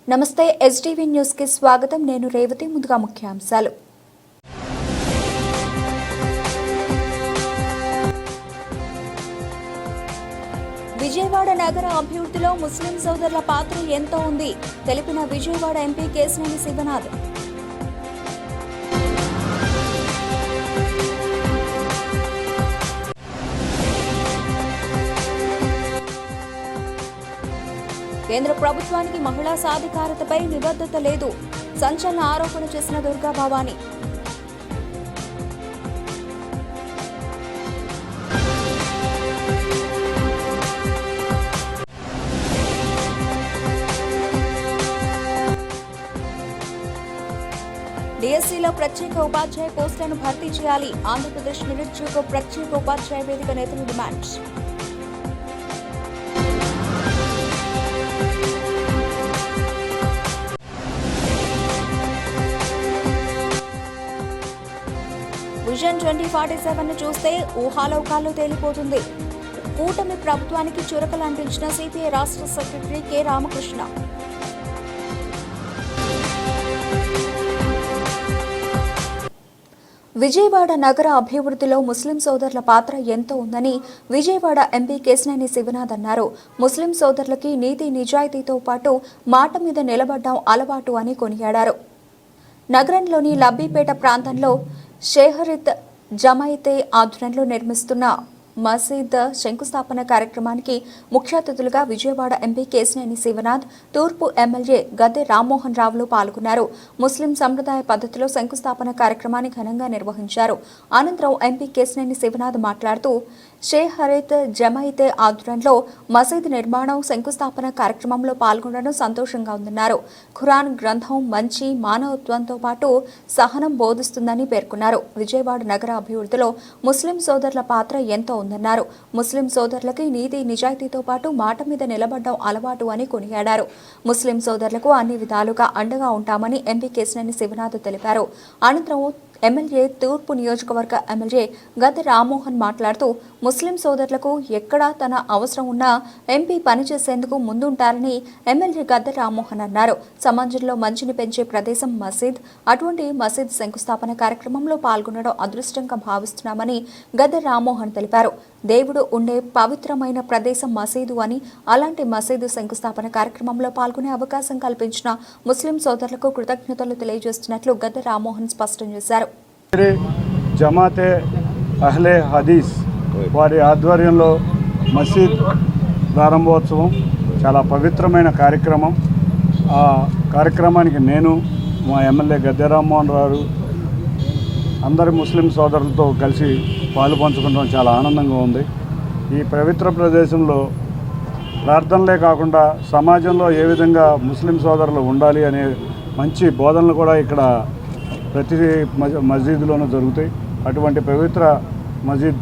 నమస్తే STV news కి స్వాగతం. నేను రేవతి. ముందుగా ముఖ్యాంశాలు. విజయవాడ నగర అభివృద్ధిలో ముస్లిం సోదరుల పాత్ర ఎంతో ఉంది తెలిపిన విజయవాడ ఎంపీ కేశినేని శివనాథ్. కేంద్ర ప్రభుత్వానికి మహిళా సాధికారతపై నిబద్ధత లేదు సంచలన ఆరోపణ చేసిన దుర్గా భవానీ. డిఎస్సీలో ప్రత్యేక ఉపాధ్యాయ పోస్టులను భర్తీ చేయాలి ఆంధ్రప్రదేశ్ నిరుద్యోగ ప్రత్యేక ఉపాధ్యాయ వేదిక నేతలు డిమాండ్. విజన్ 2047 చూస్తే ఊహాలోకాల్లో తేలిపోతుంది. కూటమి ప్రభుత్వానికి చురకలు అందించిన సిపిఐ రాష్ట్ర సెక్రటరీ కె రామకృష్ణ. విజయవాడ నగర అభివృద్ధిలో ముస్లిం సోదరుల పాత్ర ఎంతో ఉందని విజయవాడ ఎంపీ కేశినేని శివనాథ్ అన్నారు. ముస్లిం సోదరులకి నీతి నిజాయితీతో పాటు మాట మీద నిలబడ్డం అలవాటు అని కొనియాడారు. నగరంలోని లబ్బీపేట ప్రాంతంలో షేహరిత్ జమాయితే ఆధ్వర్యంలో నిర్మిస్తున్న మసీద్ శంకుస్థాపన కార్యక్రమానికి ముఖ్య అతిథులుగా విజయవాడ ఎంపీ కేశినేని శివనాథ్, తూర్పు ఎమ్మెల్యే గద్దె రామ్మోహన్ రావులు పాల్గొన్నారు. ముస్లిం సంప్రదాయ పద్ధతిలో శంకుస్థాపన కార్యక్రమాన్ని ఘనంగా నిర్వహించారు. అనంతరం ఎంపీ కేశినేని శివనాథ్ మాట్లాడుతూ షేహరిత్ జమాయితే ఆధ్వర్యంలో మసీద్ నిర్మాణం శంకుస్థాపన కార్యక్రమంలో పాల్గొనడం సంతోషంగా ఉందన్నారు. ఖురాన్ గ్రంథం మంచి మానవత్వంతో పాటు సహనం బోధిస్తుందని పేర్కొన్నారు. విజయవాడ నగర అభివృద్ధిలో ముస్లిం సోదరుల పాత్ర ఎంతో ఉందన్నారు. ముస్లిం సోదరులకి నీతి నిజాయితీతో పాటు మాట మీద నిలబడ్డం అలవాటు అని కొనియాడారు. ముస్లిం సోదరులకు అన్ని విధాలుగా అండగా ఉంటామని ఎంపీ కేశినేని శివనాథ్ తెలిపారు. అనంతరం ఎమ్మెల్యే తూర్పు నియోజకవర్గ ఎమ్మెల్యే గద్దె రామ్మోహన్ మాట్లాడుతూ ముస్లిం సోదరులకు ఎక్కడా తన అవసరం ఉన్నా ఎంపీ పనిచేసేందుకు ముందుంటారని ఎమ్మెల్యే గద్దె రామ్మోహన్ అన్నారు. సమాజంలో మంచిని పెంచే ప్రదేశం మసీద్. అటువంటి మసీద్ శంకుస్థాపన కార్యక్రమంలో పాల్గొనడం అదృష్టంగా భావిస్తున్నామని గద్దె రామ్మోహన్ తెలిపారు. దేవుడు ఉండే పవిత్రమైన ప్రదేశం మసీదు అని, అలాంటి మసీదు శంకుస్థాపన కార్యక్రమంలో పాల్గొనే అవకాశం కల్పించిన ముస్లిం సోదరులకు కృతజ్ఞతలు తెలియజేస్తున్నట్లు గద్దె రామ్మోహన్ స్పష్టం చేశారు. జమాతే అహ్లే హదీస్ వారి ఆధ్వర్యంలో మసీద్ ప్రారంభోత్సవం చాలా పవిత్రమైన కార్యక్రమం. ఆ కార్యక్రమానికి నేను, మా ఎమ్మెల్యే గద్దె రామ్మోహన్ రావు అందరి ముస్లిం సోదరులతో కలిసి పాలు పంచుకోవడం చాలా ఆనందంగా ఉంది. ఈ పవిత్ర ప్రదేశంలో ప్రార్థనలే కాకుండా సమాజంలో ఏ విధంగా ముస్లిం సోదరులు ఉండాలి అనే మంచి బోధనలు కూడా ఇక్కడ ప్రతి మసీదులోనూ జరుగుతాయి. అటువంటి పవిత్ర మసీద్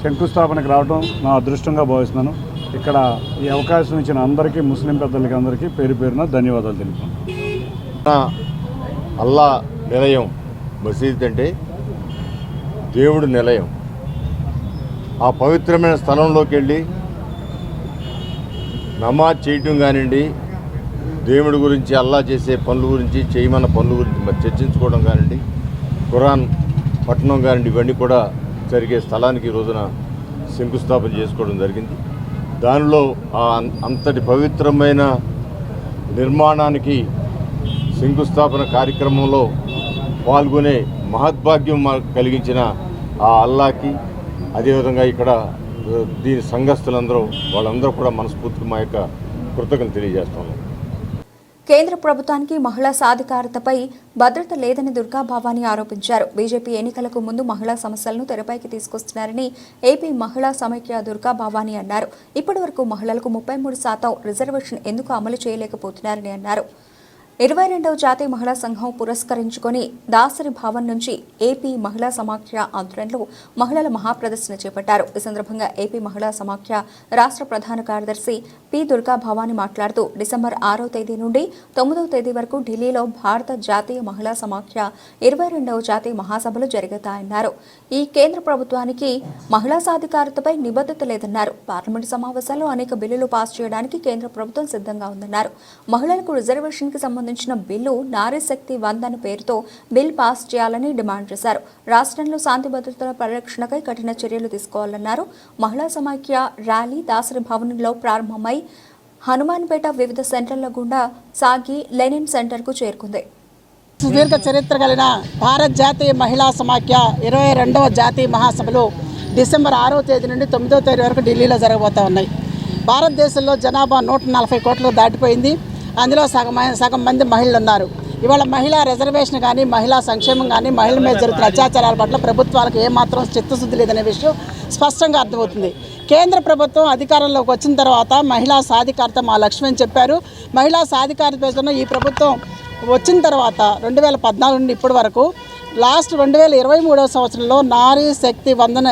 శంకుస్థాపనకు రావడం నా అదృష్టంగా భావిస్తున్నాను. ఇక్కడ ఈ అవకాశం ఇచ్చిన అందరికీ, ముస్లిం పెద్దలకి అందరికీ పేరు పేరున ధన్యవాదాలు తెలుపుతున్నాను. అల్లా నిలయం మసీద్ అంటే దేవుడు నిలయం. ఆ పవిత్రమైన స్థలంలోకి వెళ్ళి నమాజ్ చేయటం కానివ్వండి, దేవుడి గురించి, అల్లా చేసే పనుల గురించి, చేయమన్న పనుల గురించి చర్చించుకోవడం కానివ్వండి, ఖురాన్ పట్టణం కానివ్వండి, ఇవన్నీ కూడా జరిగే స్థలానికి ఈ రోజున శంకుస్థాపన చేసుకోవడం జరిగింది. దానిలో అంతటి పవిత్రమైన నిర్మాణానికి శంకుస్థాపన కార్యక్రమంలో పాల్గొనే మహద్భాగ్యం మాకు కలిగించిన ఆ అల్లాకి, అదేవిధంగా ఇక్కడ దీని సంఘస్థులందరూ వాళ్ళందరూ కూడా మనస్ఫూర్తిగా మా యొక్క కృతజ్ఞతలు తెలియజేస్తున్నాం. కేంద్ర ప్రభుత్వానికి మహిళా సాధికారతపై భద్రత లేదని దుర్గా భవానీ ఆరోపించారు. బీజేపీ ఎన్నికలకు ముందు మహిళా సమస్యలను తెరపైకి తీసుకొస్తున్నారని ఏపీ మహిళా సమైక్య దుర్గా భవానీ అన్నారు. ఇప్పటి వరకు మహిళలకు 33% రిజర్వేషన్ ఎందుకు అమలు చేయలేకపోతున్నారని అన్నారు. 22వ జాతీయ మహిళా సంఘం పురస్కరించుకొని దాసరి భవన్ నుంచి ఏపీ మహిళా సమాఖ్య ఆధ్వర్యంలో మహిళల మహాప్రదర్శన చేపట్టారు. ఈ సందర్భంగా ఏపీ మహిళా సమాఖ్య రాష్ట్ర ప్రధాన కార్యదర్శి పి. దుర్గా భవాని మాట్లాడుతూ డిసెంబర్ 6వ తేదీ నుండి 9వ తేదీ వరకు ఢిల్లీలో భారత జాతీయ మహిళా సమాఖ్య 22వ జాతీయ మహాసభలు జరుగుతాయన్నారు. ఈ కేంద్ర ప్రభుత్వానికి మహిళా సాధికారతపై నిబద్ధత లేదన్నారు. పార్లమెంటు సమావేశాల్లో అనేక బిల్లులు పాస్ చేయడానికి కేంద్ర ప్రభుత్వం సిద్ధంగా ఉందన్నారు. మహిళలకు రిజర్వేషన్కి సంబంధించిన బిల్లు నారీ శక్తి వందన పేరుతో బిల్ పాస్ చేయాలని డిమాండ్ చేశారు. రాష్ట్రంలో శాంతి భద్రతల పరిరక్షణకై కఠిన చర్యలు తీసుకోవాలన్నారు. మహిళా సమాఖ్య ర్యాలీ దాసరి భవన్లో ప్రారంభమై హనుమాన్పేట వివిధ సెంటర్ల గుండా సాగి లెనిన్ సెంటర్కు చేరుకుంది. సుదీర్ఘ చరిత్ర కలిగిన భారత జాతీయ మహిళా సమాఖ్య 22వ జాతీయ మహాసభలు డిసెంబర్ 6వ తేదీ నుండి 9వ తేదీ వరకు ఢిల్లీలో జరగబోతూ ఉన్నాయి. భారతదేశంలో జనాభా 140 కోట్లకు దాటిపోయింది. అందులో సగం మంది మహిళలు ఉన్నారు. ఇవాళ మహిళా రిజర్వేషన్ కానీ మహిళా సంక్షేమం కానీ మహిళల మీద జరుగుతున్న అత్యాచారాల పట్ల ప్రభుత్వాలకు ఏమాత్రం చిత్తశుద్ధి లేదనే విషయం స్పష్టంగా అర్థమవుతుంది. కేంద్ర ప్రభుత్వం అధికారంలోకి వచ్చిన తర్వాత మహిళా సాధికారత మా లక్ష్యం అని చెప్పారు. మహిళా సాధికారత పేరుతో ఈ ప్రభుత్వం వచ్చిన తర్వాత 2014 నుండి ఇప్పటి వరకు లాస్ట్ 2023వ సంవత్సరంలో నారీ శక్తి వందన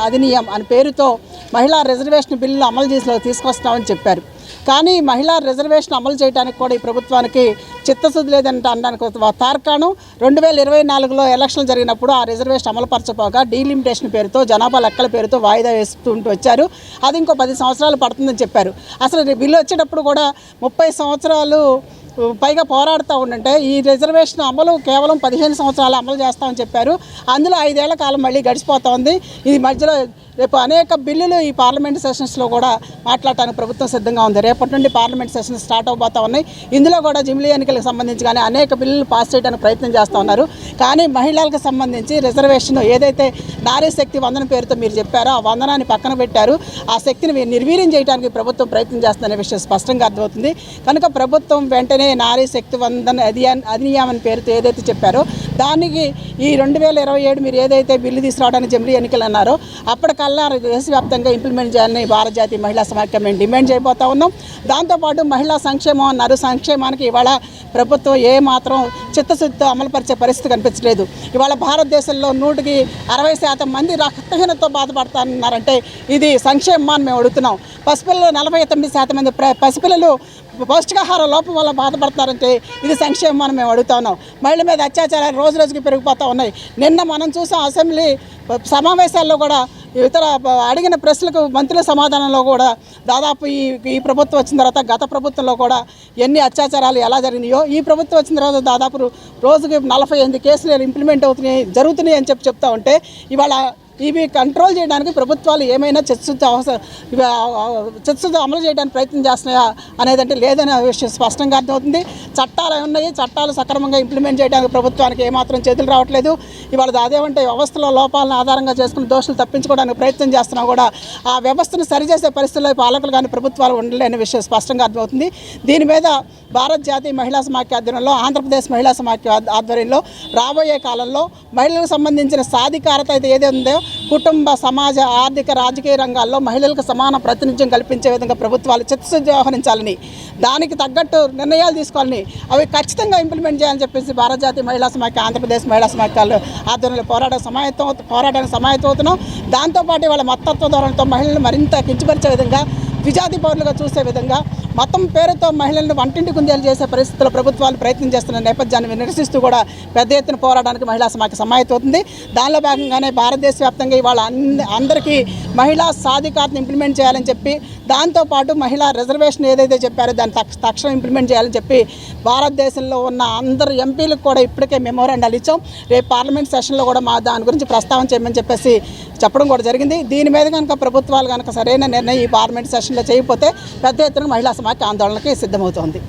అధినియం అనే పేరుతో మహిళా రిజర్వేషన్ బిల్లు అమలు చేసి తీసుకొస్తామని చెప్పారు. కానీ మహిళా రిజర్వేషన్ అమలు చేయడానికి కూడా ఈ ప్రభుత్వానికి చిత్తశుద్ధి లేదంటే అనడానికి తార్కాణం 2024లో ఎలక్షన్లు జరిగినప్పుడు ఆ రిజర్వేషన్ అమలుపరచపోగా డీలిమిటేషన్ పేరుతో జనాభా లెక్కల పేరుతో వాయిదా వేస్తుంటూ వచ్చారు. అది ఇంకో 10 సంవత్సరాలు పడుతుందని చెప్పారు. అసలు బిల్లు వచ్చేటప్పుడు కూడా 30 సంవత్సరాలు పైగా పోరాడుతూ ఉండంటే ఈ రిజర్వేషన్ అమలు కేవలం 15 సంవత్సరాలు అమలు చేస్తామని చెప్పారు. అందులో 5 ఏళ్ల కాలం మళ్ళీ గడిచిపోతోంది. ఇది మధ్యలో రేపు అనేక బిల్లులు ఈ పార్లమెంట్ సెషన్స్లో కూడా మాట్లాడటానికి ప్రభుత్వం సిద్ధంగా ఉంది. రేపటి నుండి పార్లమెంట్ సెషన్స్ స్టార్ట్ అవబోతూ ఉన్నాయి. ఇందులో కూడా జిమ్లీ ఎన్నికలకు సంబంధించి కానీ అనేక బిల్లులు పాస్ చేయడానికి ప్రయత్నం చేస్తూ ఉన్నారు. కానీ మహిళలకు సంబంధించి రిజర్వేషన్ ఏదైతే నారీ శక్తి వందన పేరుతో మీరు చెప్పారో ఆ వందనాన్ని పక్కన పెట్టారు. ఆ శక్తిని నిర్వీర్యం చేయడానికి ప్రభుత్వం ప్రయత్నం చేస్తుందనే విషయం స్పష్టంగా అర్థమవుతుంది. కనుక ప్రభుత్వం వెంటనే నారీ శక్తి వందన అధినియం అనే పేరుతో ఏదైతే చెప్పారో దానికి ఈ 2027 మీరు ఏదైతే బిల్లు తీసుకురావడానికి జిమ్లీ ఎన్నికలు అన్నారో అప్పటికల్లా దేశవ్యాప్తంగా ఇంప్లిమెంట్ చేయాలని భారత జాతీయ మహిళా సమాఖ్య మేము డిమాండ్ చేయబోతా ఉన్నాం. దాంతోపాటు మహిళా సంక్షేమం అన్నారు. సంక్షేమానికి ఇవాళ ప్రభుత్వం ఏమాత్రం చిత్తశుద్ధితో అమలుపరిచే పరిస్థితి కనిపించలేదు. ఇవాళ భారతదేశంలో 100కి 60% మంది రక్తహీనతతో బాధపడుతున్నారంటే ఇది సంక్షేమం అని మేము అడుగుతున్నాం. పసిపిల్లలు 49% మంది పసిపిల్లలు పౌష్టికాహార లోపం వల్ల బాధపడతారంటే ఇది సంక్షేమం అని మేము అడుగుతా ఉన్నాం. మహిళల మీద అత్యాచారాలు రోజు రోజుకి పెరిగిపోతూ ఉన్నాయి. నిన్న మనం చూసాం అసెంబ్లీ సమావేశాల్లో కూడా ఇతర అడిగిన ప్రశ్నలకు మంత్రుల సమాధానంలో కూడా దాదాపు ఈ ప్రభుత్వం వచ్చిన తర్వాత గత ప్రభుత్వంలో కూడా ఎన్ని అత్యాచారాలు ఎలా జరిగినాయో ఈ ప్రభుత్వం వచ్చిన తర్వాత దాదాపు రోజుకి 48 కేసులు ఇంప్లిమెంట్ జరుగుతున్నాయి అని చెప్తా ఉంటే ఇవాళ ఇవి కంట్రోల్ చేయడానికి ప్రభుత్వాలు ఏమైనా చిత్తశుద్ధి అమలు చేయడానికి ప్రయత్నం చేస్తున్నాయా అనేదంటే లేదనే విషయం స్పష్టంగా అర్థమవుతుంది. చట్టాలు ఉన్నాయి. చట్టాలు సక్రమంగా ఇంప్లిమెంట్ చేయడానికి ప్రభుత్వానికి ఏమాత్రం చేతులు రావట్లేదు. ఇవాళ అదేమంటే వ్యవస్థలో లోపాలను ఆధారంగా చేసుకుని దోషులు తప్పించుకోవడానికి ప్రయత్నం చేస్తున్నా కూడా ఆ వ్యవస్థను సరిచేసే పరిస్థితుల్లో పాలకులు కానీ ప్రభుత్వాలు ఉండలేని విషయం స్పష్టంగా అర్థమవుతుంది. దీని మీద భారత జాతీయ మహిళా సమాఖ్య ఆధ్వర్యంలో ఆంధ్రప్రదేశ్ మహిళా సమాఖ్య ఆధ్వర్యంలో రాబోయే కాలంలో మహిళలకు సంబంధించిన సాధికారత అయితే ఏది ఉందో కుటుంబ సమాజ ఆర్థిక రాజకీయ రంగాల్లో మహిళలకు సమాన ప్రాతినిధ్యం కల్పించే విధంగా ప్రభుత్వాలు చిత్తశుద్ధి వ్యవహరించాలని దానికి తగ్గట్టు నిర్ణయాలు తీసుకోవాలని అవి ఖచ్చితంగా ఇంప్లిమెంట్ చేయాలని చెప్పేసి భారత జాతీయ మహిళా సమాఖ్య ఆంధ్రప్రదేశ్ మహిళా సమాఖ్యలు ఆధ్వర్యంలో పోరాటానికి సమాయత్తమవుతున్నాం. దాంతోపాటు వాళ్ళ మతత్వ ధోరణితో మహిళలను మరింత కించపరిచే విధంగా విజాతి పౌరులుగా చూసే విధంగా మతం పేరుతో మహిళలను వంటింటి కుందేలు చేసే పరిస్థితుల్లో ప్రభుత్వాలు ప్రయత్నం చేస్తున్న నేపథ్యాన్ని నిరసిస్తూ కూడా పెద్ద ఎత్తున పోరాటానికి మహిళా సమాఖ్య సమాయత్తమవుతుంది. దానిలో భాగంగానే భారతదేశ వ్యాప్తంగా ఇవాళ అందరికీ మహిళా సాధికారతను ఇంప్లిమెంట్ చేయాలని చెప్పి దాంతోపాటు మహిళా రిజర్వేషన్ ఏదైతే చెప్పారో దాన్ని తక్షణం ఇంప్లిమెంట్ చేయాలని చెప్పి భారతదేశంలో ఉన్న అందరు ఎంపీలకు కూడా ఇప్పటికే మెమోరాండాలు ఇచ్చాం. రేపు పార్లమెంట్ సెషన్లో కూడా దాని గురించి ప్రస్తావన చేయమని చెప్పేసి చెప్పడం కూడా జరిగింది. దీని మీద కనుక ప్రభుత్వాలు కనుక సరైన నిర్ణయం ఈ పార్లమెంట్ సెషన్లో చేయకపోతే పెద్ద ఎత్తున మహిళా సమాఖ్య ఆందోళనకి సిద్ధమవుతోంది.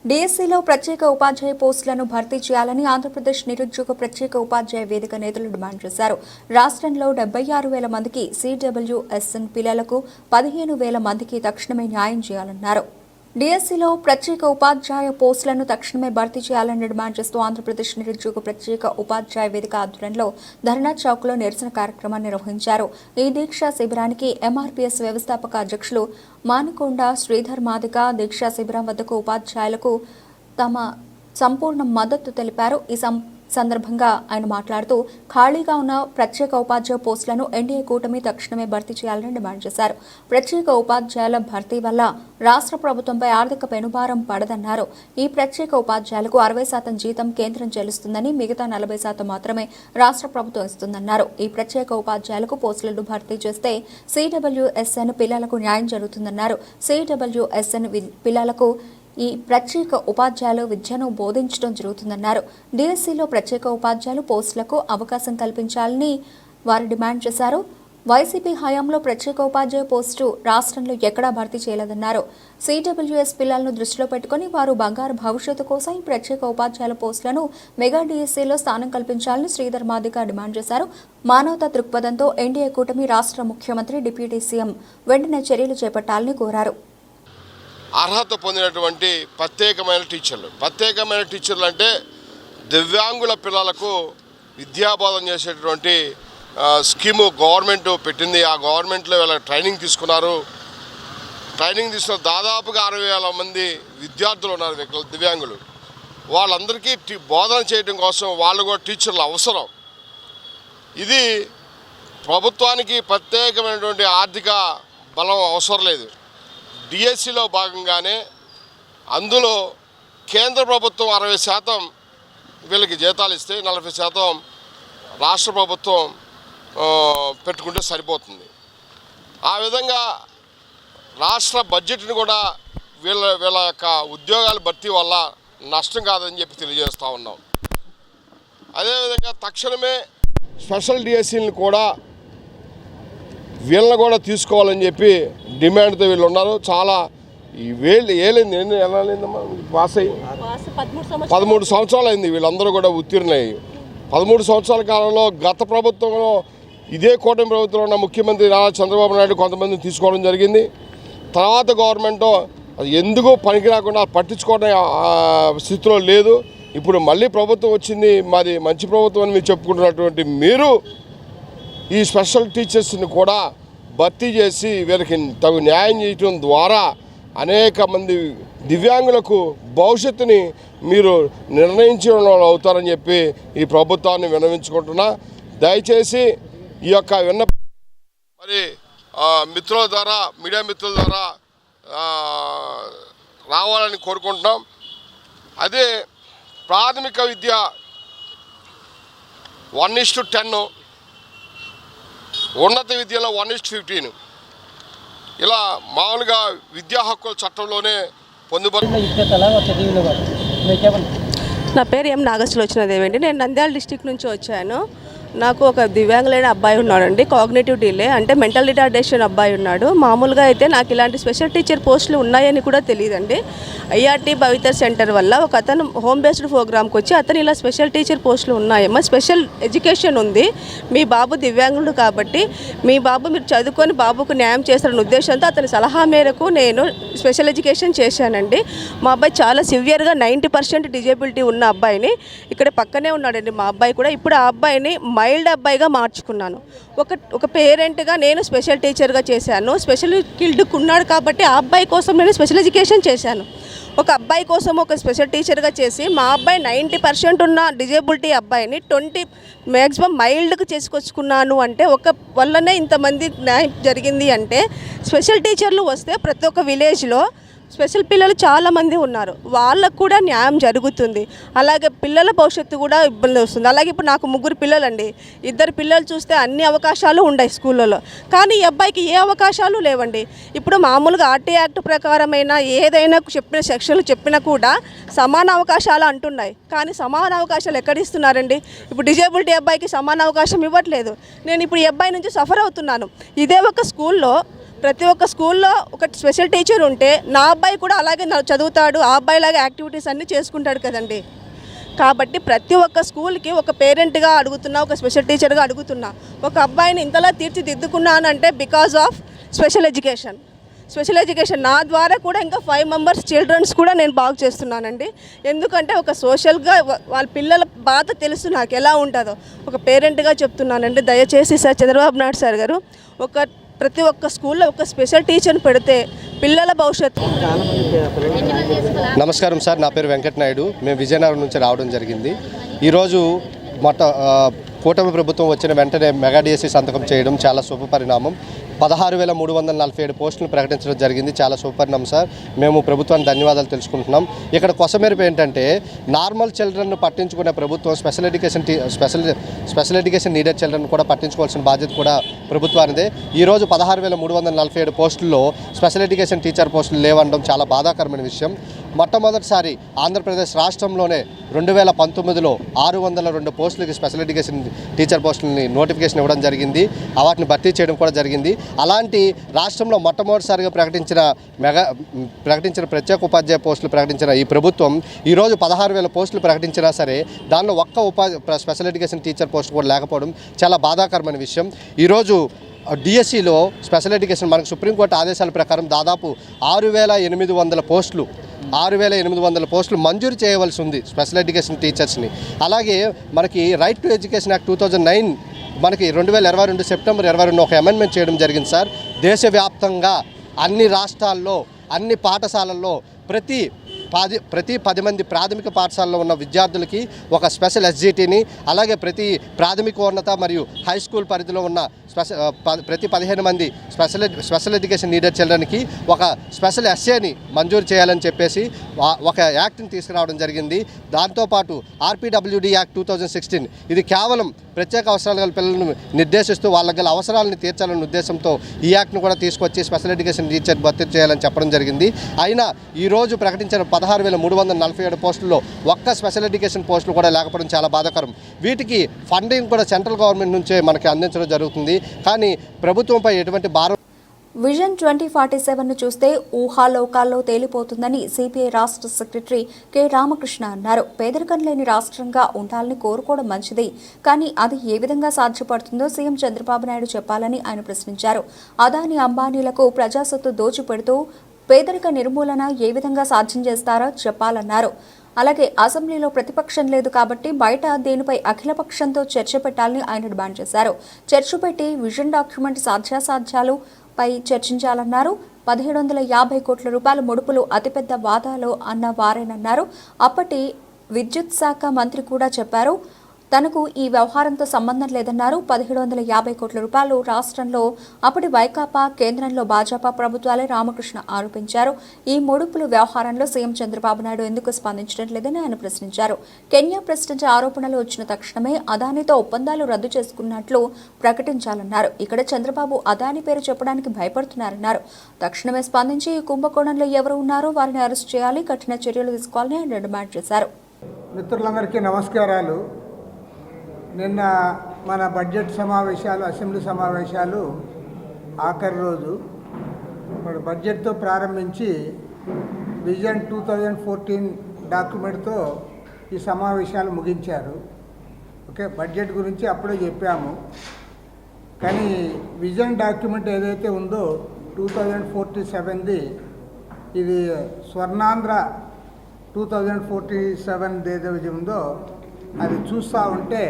డిఎస్సీలో ప్రత్యేక ఉపాధ్యాయ పోస్టులను భర్తీ చేయాలని ఆంధ్రప్రదేశ్ నిరుద్యోగ ప్రత్యేక ఉపాధ్యాయ వేదిక నేతలు డిమాండ్ చేశారు. రాష్ట్రంలో 76,000 మందికి CWSN పిల్లలకు 15,000 మందికి తక్షణమే న్యాయం చేయాలన్నారు. డిఎస్సీలో ప్రత్యేక ఉపాధ్యాయ పోస్టులను తక్షణమే భర్తీ చేయాలని డిమాండ్ చేస్తూ ఆంధ్రప్రదేశ్ నిరుద్యోగ ప్రత్యేక ఉపాధ్యాయ వేదిక ఆధ్వర్యంలో ధర్నా చౌక్లో నిరసన కార్యక్రమాన్ని నిర్వహించారు. ఈ దీక్షా శిబిరానికి MRPS వ్యవస్థాపక అధ్యక్షులు మానుకొండ శ్రీధర్ మాదిక దీక్షా శిబిరం వద్దకు ఉపాధ్యాయులకు తమ సంపూర్ణ మద్దతు తెలిపారు. ఈ సందర్భంగా ఆయన మాట్లాడుతూ ఖాళీగా ఉన్న ప్రత్యేక ఉపాధ్యాయ పోస్టులను ఎన్డీఏ కూటమి తక్షణమే భర్తీ చేయాలని డిమాండ్ చేశారు. ప్రత్యేక ఉపాధ్యాయుల భర్తీ వల్ల రాష్ట్ర ప్రభుత్వంపై ఆర్థిక పెనుభారం పడదన్నారు. ఈ ప్రత్యేక ఉపాధ్యాయులకు 60% జీతం కేంద్రం చెల్లిస్తుందని, మిగతా 40% మాత్రమే రాష్ట్ర ప్రభుత్వం ఇస్తుందన్నారు. ఈ ప్రత్యేక ఉపాధ్యాయులకు పోస్టులను భర్తీ చేస్తే CWSN పిల్లలకు న్యాయం జరుగుతుందన్నారు. CWSN పిల్లలకు ఈ ప్రత్యేక ఉపాధ్యాయులు విద్యను బోధించడం జరుగుతుందన్నారు. డిఎస్సిలో ప్రత్యేక ఉపాధ్యాయులు పోస్టులకు అవకాశం కల్పించాలని వారు డిమాండ్ చేశారు. వైసీపీ హయాంలో ప్రత్యేక ఉపాధ్యాయ పోస్టు రాష్ట్రంలో ఎక్కడా భర్తీ చేయలేదన్నారు. CWS పిల్లలను దృష్టిలో పెట్టుకుని వారు బంగారు భవిష్యత్తు కోసం ఈ ప్రత్యేక ఉపాధ్యాయుల పోస్టులను మెగా డిఎస్సిలో స్థానం కల్పించాలని శ్రీధర్ మాదిగ డిమాండ్ చేశారు. మానవతా దృక్పథంతో ఎన్డీఏ కూటమి రాష్ట్ర ముఖ్యమంత్రి, డిప్యూటీ సీఎం వెంటనే చర్యలు చేపట్టాలని కోరారు. అర్హత పొందినటువంటి ప్రత్యేకమైన టీచర్లు అంటే దివ్యాంగుల పిల్లలకు విద్యాబోధన చేసేటువంటి స్కీము గవర్నమెంట్ పెట్టింది. ఆ గవర్నమెంట్లో వీళ్ళకి ట్రైనింగ్ తీసుకున్నారు. ట్రైనింగ్ తీసుకున్న దాదాపుగా 60,000 మంది విద్యార్థులు ఉన్నారు దివ్యాంగులు. వాళ్ళందరికీ బోధన చేయడం కోసం వాళ్ళు కూడా టీచర్లు అవసరం. ఇది ప్రభుత్వానికి ప్రత్యేకమైనటువంటి ఆర్థిక బలం అవసరం లేదు. డిఎస్సిలో భాగంగానే అందులో కేంద్ర ప్రభుత్వం 60% వీళ్ళకి జీతాలు ఇస్తే 40% రాష్ట్ర ప్రభుత్వం పెట్టుకుంటే సరిపోతుంది. ఆ విధంగా రాష్ట్ర బడ్జెట్ని కూడా వీళ్ళ యొక్క ఉద్యోగాల భర్తీ వల్ల నష్టం కాదని చెప్పి తెలియజేస్తూ ఉన్నాం. అదేవిధంగా తక్షణమే స్పెషల్ డిఎస్సీలను కూడా వీళ్ళని కూడా తీసుకోవాలని చెప్పి డిమాండ్తో వీళ్ళు ఉన్నారు. చాలా ఏలైంది ఎలా లేదమ్మా పాస్ అయ్యి 13 సంవత్సరాలు అయింది. వీళ్ళందరూ కూడా ఉత్తీర్ణయ్యి 13 సంవత్సరాల కాలంలో గత ప్రభుత్వంలో ఇదే కూటమి ప్రభుత్వంలో ఉన్న ముఖ్యమంత్రి నారా చంద్రబాబు నాయుడు కొంతమందిని తీసుకోవడం జరిగింది. తర్వాత గవర్నమెంట్ అది ఎందుకు పనికి రాకుండా పట్టించుకోవడం స్థితిలో లేదు. ఇప్పుడు మళ్ళీ ప్రభుత్వం వచ్చింది, మాది మంచి ప్రభుత్వం అని మీరు చెప్పుకుంటున్నటువంటి మీరు ఈ స్పెషల్ టీచర్స్ని కూడా భర్తీ చేసి వీళ్ళకి తగు న్యాయం చేయడం ద్వారా అనేక మంది దివ్యాంగులకు భవిష్యత్తుని మీరు నిర్ణయించిన వాళ్ళు అవుతారని చెప్పి ఈ ప్రభుత్వాన్ని విన్నవించుకుంటున్నా. దయచేసి ఈ యొక్క మరి మిత్రుల ద్వారా, మీడియా మిత్రుల ద్వారా రావాలని కోరుకుంటున్నాం. అదే ప్రాథమిక విద్య 1:10, ఉన్నత విద్యలో 1:15 ఇలా మామూలుగా విద్యా హక్కుల చట్టంలోనే పొందుపరి. నా పేరు ఎం నాగసులోచనాదేవి అండి. నేను నంద్యాల డిస్టిక్ నుంచి వచ్చాను. నాకు ఒక దివ్యాంగులైన అబ్బాయి ఉన్నాడండి, కాగ్నిటివ్ డిలే అంటే మెంటల్ రిటార్డేషన్ అబ్బాయి ఉన్నాడు. మామూలుగా అయితే నాకు ఇలాంటి స్పెషల్ టీచర్ పోస్టులు ఉన్నాయని కూడా తెలియదండి. ఐఆర్టీ భవితర్ సెంటర్ వల్ల ఒక అతను హోమ్ బేస్డ్ ప్రోగ్రామ్కి వచ్చి అతను ఇలా స్పెషల్ టీచర్ పోస్టులు ఉన్నాయమ్మా, స్పెషల్ ఎడ్యుకేషన్ ఉంది, మీ బాబు దివ్యాంగుడు కాబట్టి మీ బాబు మీరు చదువుకొని బాబుకు న్యాయం చేస్తారన్న ఉద్దేశంతో అతని సలహా మేరకు నేను స్పెషల్ ఎడ్యుకేషన్ చేశానండి. మా అబ్బాయి చాలా సివియర్గా 90% డిజేబిలిటీ ఉన్న అబ్బాయిని, ఇక్కడ పక్కనే ఉన్నాడండి మా అబ్బాయి కూడా. ఇప్పుడు ఆ అబ్బాయిని మైల్డ్ అబ్బాయిగా మార్చుకున్నాను. ఒక పేరెంట్గా నేను స్పెషల్ టీచర్గా చేశాను. స్పెషల్ స్కిల్డ్కి ఉన్నాడు కాబట్టి ఆ అబ్బాయి కోసం నేను స్పెషల్ ఎడ్యుకేషన్ చేశాను. ఒక అబ్బాయి కోసం ఒక స్పెషల్ టీచర్గా చేసి మా అబ్బాయి 90% ఉన్న డిజేబిలిటీ అబ్బాయిని 20 మ్యాక్సిమం మైల్డ్గా చేసుకొచ్చుకున్నాను. అంటే ఒక వల్లనే ఇంతమంది న్యాయం జరిగింది. అంటే స్పెషల్ టీచర్లు వస్తే ప్రతి ఒక్క విలేజ్లో స్పెషల్ పిల్లలు చాలామంది ఉన్నారు, వాళ్ళకు కూడా న్యాయం జరుగుతుంది. అలాగే పిల్లల భవిష్యత్తు కూడా ఇబ్బంది వస్తుంది. అలాగే ఇప్పుడు నాకు 3 పిల్లలండి, 2 పిల్లలు చూస్తే అన్ని అవకాశాలు ఉన్నాయి స్కూళ్ళలో, కానీ ఈ అబ్బాయికి ఏ అవకాశాలు లేవండి. ఇప్పుడు మామూలుగా ఆర్టీ యాక్ట్ ప్రకారమైన ఏదైనా చెప్పిన సెక్షన్లు చెప్పినా కూడా సమాన అవకాశాలు అంటున్నాయి, కానీ సమాన అవకాశాలు ఎక్కడ ఇస్తున్నారండి? ఇప్పుడు డిజేబిలిటీ అబ్బాయికి సమాన అవకాశం ఇవ్వట్లేదు. నేను ఇప్పుడు ఈ అబ్బాయి నుంచి సఫర్ అవుతున్నాను. ఇదే ఒక స్కూల్లో ప్రతి ఒక్క స్కూల్లో ఒక స్పెషల్ టీచర్ ఉంటే నా అబ్బాయి కూడా అలాగే చదువుతాడు, ఆ అబ్బాయిలాగా యాక్టివిటీస్ అన్నీ చేసుకుంటాడు కదండి. కాబట్టి ప్రతి ఒక్క స్కూల్కి ఒక పేరెంట్గా అడుగుతున్నా, ఒక స్పెషల్ టీచర్గా అడుగుతున్నా, ఒక అబ్బాయిని ఇంతలా తీర్చిదిద్దుకున్నానంటే బికాజ్ ఆఫ్ స్పెషల్ ఎడ్యుకేషన్. నా ద్వారా కూడా ఇంకా 5 మెంబర్స్ చిల్డ్రన్స్ కూడా నేను బాగు చేస్తున్నానండి. ఎందుకంటే ఒక సోషల్గా వాళ్ళ పిల్లల బాధ తెలుసు నాకు ఎలా ఉంటుందో. ఒక పేరెంట్గా చెప్తున్నానండి, దయచేసి సార్ చంద్రబాబు నాయుడు సార్ గారు ఒక ప్రతి ఒక్క స్కూల్లో ఒక స్పెషల్ టీచర్ని పెడితే పిల్లల భవిష్యత్తు. నమస్కారం సార్, నా పేరు వెంకట నాయుడు. మేము విజయనగరం నుంచి రావడం జరిగింది. ఈరోజు కూటమి ప్రభుత్వం వచ్చిన వెంటనే మెగా డిఎస్సి సంతకం చేయడం చాలా శుభ పరిణామం. 16,347 పోస్టులను ప్రకటించడం జరిగింది. చాలా శుభపరిణామం సార్. మేము ప్రభుత్వానికి ధన్యవాదాలు తెలుసుకుంటున్నాం. ఇక్కడ కొసమెరుపు ఏంటంటే నార్మల్ చిల్డ్రన్ను పట్టించుకునే ప్రభుత్వం స్పెషల్ ఎడ్యుకేషన్ నీడెడ్ చిల్డ్రన్ కూడా పట్టించుకోవాల్సిన బాధ్యత కూడా ప్రభుత్వానిదే. ఈరోజు 16,347 పోస్టుల్లో స్పెషల్ ఎడ్యుకేషన్ టీచర్ పోస్టులు లేవనడం చాలా బాధాకరమైన విషయం. మొట్టమొదటిసారి ఆంధ్రప్రదేశ్ రాష్ట్రంలోనే 2019లో 602 పోస్టులకి స్పెషల్ ఎడ్యుకేషన్ టీచర్ పోస్టులని నోటిఫికేషన్ ఇవ్వడం జరిగింది. వాటిని భర్తీ చేయడం కూడా జరిగింది. అలాంటి రాష్ట్రంలో మొట్టమొదటిసారిగా ప్రకటించిన ప్రత్యేక ఉపాధ్యాయ పోస్టులు ప్రకటించిన ఈ ప్రభుత్వం ఈరోజు 16,000 పోస్టులు ప్రకటించినా సరే దానిలో ఒక్క స్పెషల్ ఎడ్యుకేషన్ టీచర్ పోస్ట్ కూడా లేకపోవడం చాలా బాధాకరమైన విషయం. ఈరోజు డిఎస్సిలో స్పెషల్ ఎడ్యుకేషన్ మనకు సుప్రీంకోర్టు ఆదేశాల ప్రకారం దాదాపు 6,800 పోస్టులు మంజూరు చేయవలసి ఉంది స్పెషల్ ఎడ్యుకేషన్ టీచర్స్ని. అలాగే మనకి రైట్ టు ఎడ్యుకేషన్ యాక్ట్ 2009 మనకి 2022 సెప్టెంబర్ 22 ఒక అమెండ్మెంట్ చేయడం జరిగింది సార్. దేశవ్యాప్తంగా అన్ని రాష్ట్రాల్లో అన్ని పాఠశాలల్లో ప్రతి 10 మంది ప్రాథమిక పాఠశాలలో ఉన్న విద్యార్థులకి ఒక స్పెషల్ ఎస్జిటిని, అలాగే ప్రతి ప్రాథమికోన్నత మరియు హై స్కూల్ పరిధిలో ఉన్న ప్రతి 15 మంది స్పెషల్ ఎడ్యుకేషన్ నీడెడ్ చిల్డ్రన్కి ఒక స్పెషల్ ఎస్ఏని మంజూరు చేయాలని చెప్పేసి ఒక యాక్ట్ని తీసుకురావడం జరిగింది. దాంతోపాటు ఆర్పిడబ్ల్యూడి యాక్ట్ 2016 ఇది కేవలం ప్రత్యేక అవసరాలు గల పిల్లలను నిర్దేశిస్తూ వాళ్ళకి గల అవసరాలను తీర్చాలనే ఉద్దేశంతో ఈ యాక్ట్ను కూడా తీసుకొచ్చి స్పెషల్ ఎడ్యుకేషన్ టీచర్ భర్తీ చేయాలని చెప్పడం జరిగింది. అయినా ఈరోజు ప్రకటించిన 16,347 పోస్టుల్లో ఒక్క స్పెషల్ ఎడ్యుకేషన్ పోస్టులు కూడా లేకపోవడం చాలా బాధాకరం. వీటికి ఫండింగ్ కూడా సెంట్రల్ గవర్నమెంట్ నుంచే మనకి అందించడం జరుగుతుంది. కానీ ప్రభుత్వంపై ఎటువంటి భారం విజన్ 2047ను చూస్తే ఊహాలోకాల్లో తేలిపోతుందని సిపిఐ రాష్ట్ర సెక్రటరీ కె రామకృష్ణ అన్నారు. పేదరికం లేని రాష్ట్రంగా ఉండాలని కోరుకోవడం మంచిది, కానీ అది ఏ విధంగా సాధ్యపడుతుందో సీఎం చంద్రబాబు నాయుడు చెప్పాలని ఆయన ప్రశ్నించారు. అదానీ అంబానీలకు ప్రజాసొత్తు దోచిపెడుతూ పేదరిక నిర్మూలన ఏ విధంగా సాధ్యం చేస్తారో చెప్పాలన్నారు. అలాగే అసెంబ్లీలో ప్రతిపక్షం లేదు కాబట్టి బయట దీనిపై అఖిలపక్షంతో చర్చ పెట్టాలని ఆయన డిమాండ్ చేశారు. చర్చ పెట్టి విజన్ డాక్యుమెంట్ సాధ్యాసాధ్యాలు పై చర్చించాలన్నారు. 1,750 కోట్ల రూపాయల ముడుపులు అతిపెద్ద వాదాలో అన్న వారేనన్నారు. అప్పటి విద్యుత్ శాఖ మంత్రి కూడా చెప్పారు తనకు ఈ వ్యవహారంతో సంబంధం లేదన్నారు. 1,750 కోట్ల రూపాయలు రాష్ట్రంలో అప్పటి వైకాపా, కేంద్రంలో భాజపా ప్రభుత్వాలే రామకృష్ణ ఆరోపించారు. ఈ ముడుపుల వ్యవహారంలో సీఎం చంద్రబాబు నాయుడు ఎందుకు స్పందించడం లేదని ఆయన ప్రశ్నించారు. కెన్యా ప్రెసిడెంట్ ఆరోపణలు వచ్చిన తక్షణమే అదానీతో ఒప్పందాలు రద్దు చేసుకున్నట్లు ప్రకటించాలన్నారు. ఇక్కడ చంద్రబాబు అదానీ పేరు చెప్పడానికి భయపడుతున్నారన్నారు. తక్షణమే స్పందించి ఈ కుంభకోణంలో ఎవరు ఉన్నారో వారిని అరెస్ట్ చేయాలి, కఠిన చర్యలు తీసుకోవాలని ఆయన డిమాండ్ చేశారు. మిత్రులందరికీ నమస్కారాలు. నిన్న మన బడ్జెట్ సమావేశాలు, అసెంబ్లీ సమావేశాలు ఆఖరి రోజు. ఇప్పుడు బడ్జెట్తో ప్రారంభించి విజన్ 2014 డాక్యుమెంట్తో ఈ సమావేశాలు ముగించారు. ఓకే, బడ్జెట్ గురించి అప్పుడే చెప్పాము. కానీ విజన్ డాక్యుమెంట్ ఏదైతే ఉందో 2047ది, ఇది స్వర్ణాంధ్ర 2047 ఏదైతే ఉందో అది చూస్తూ ఉంటే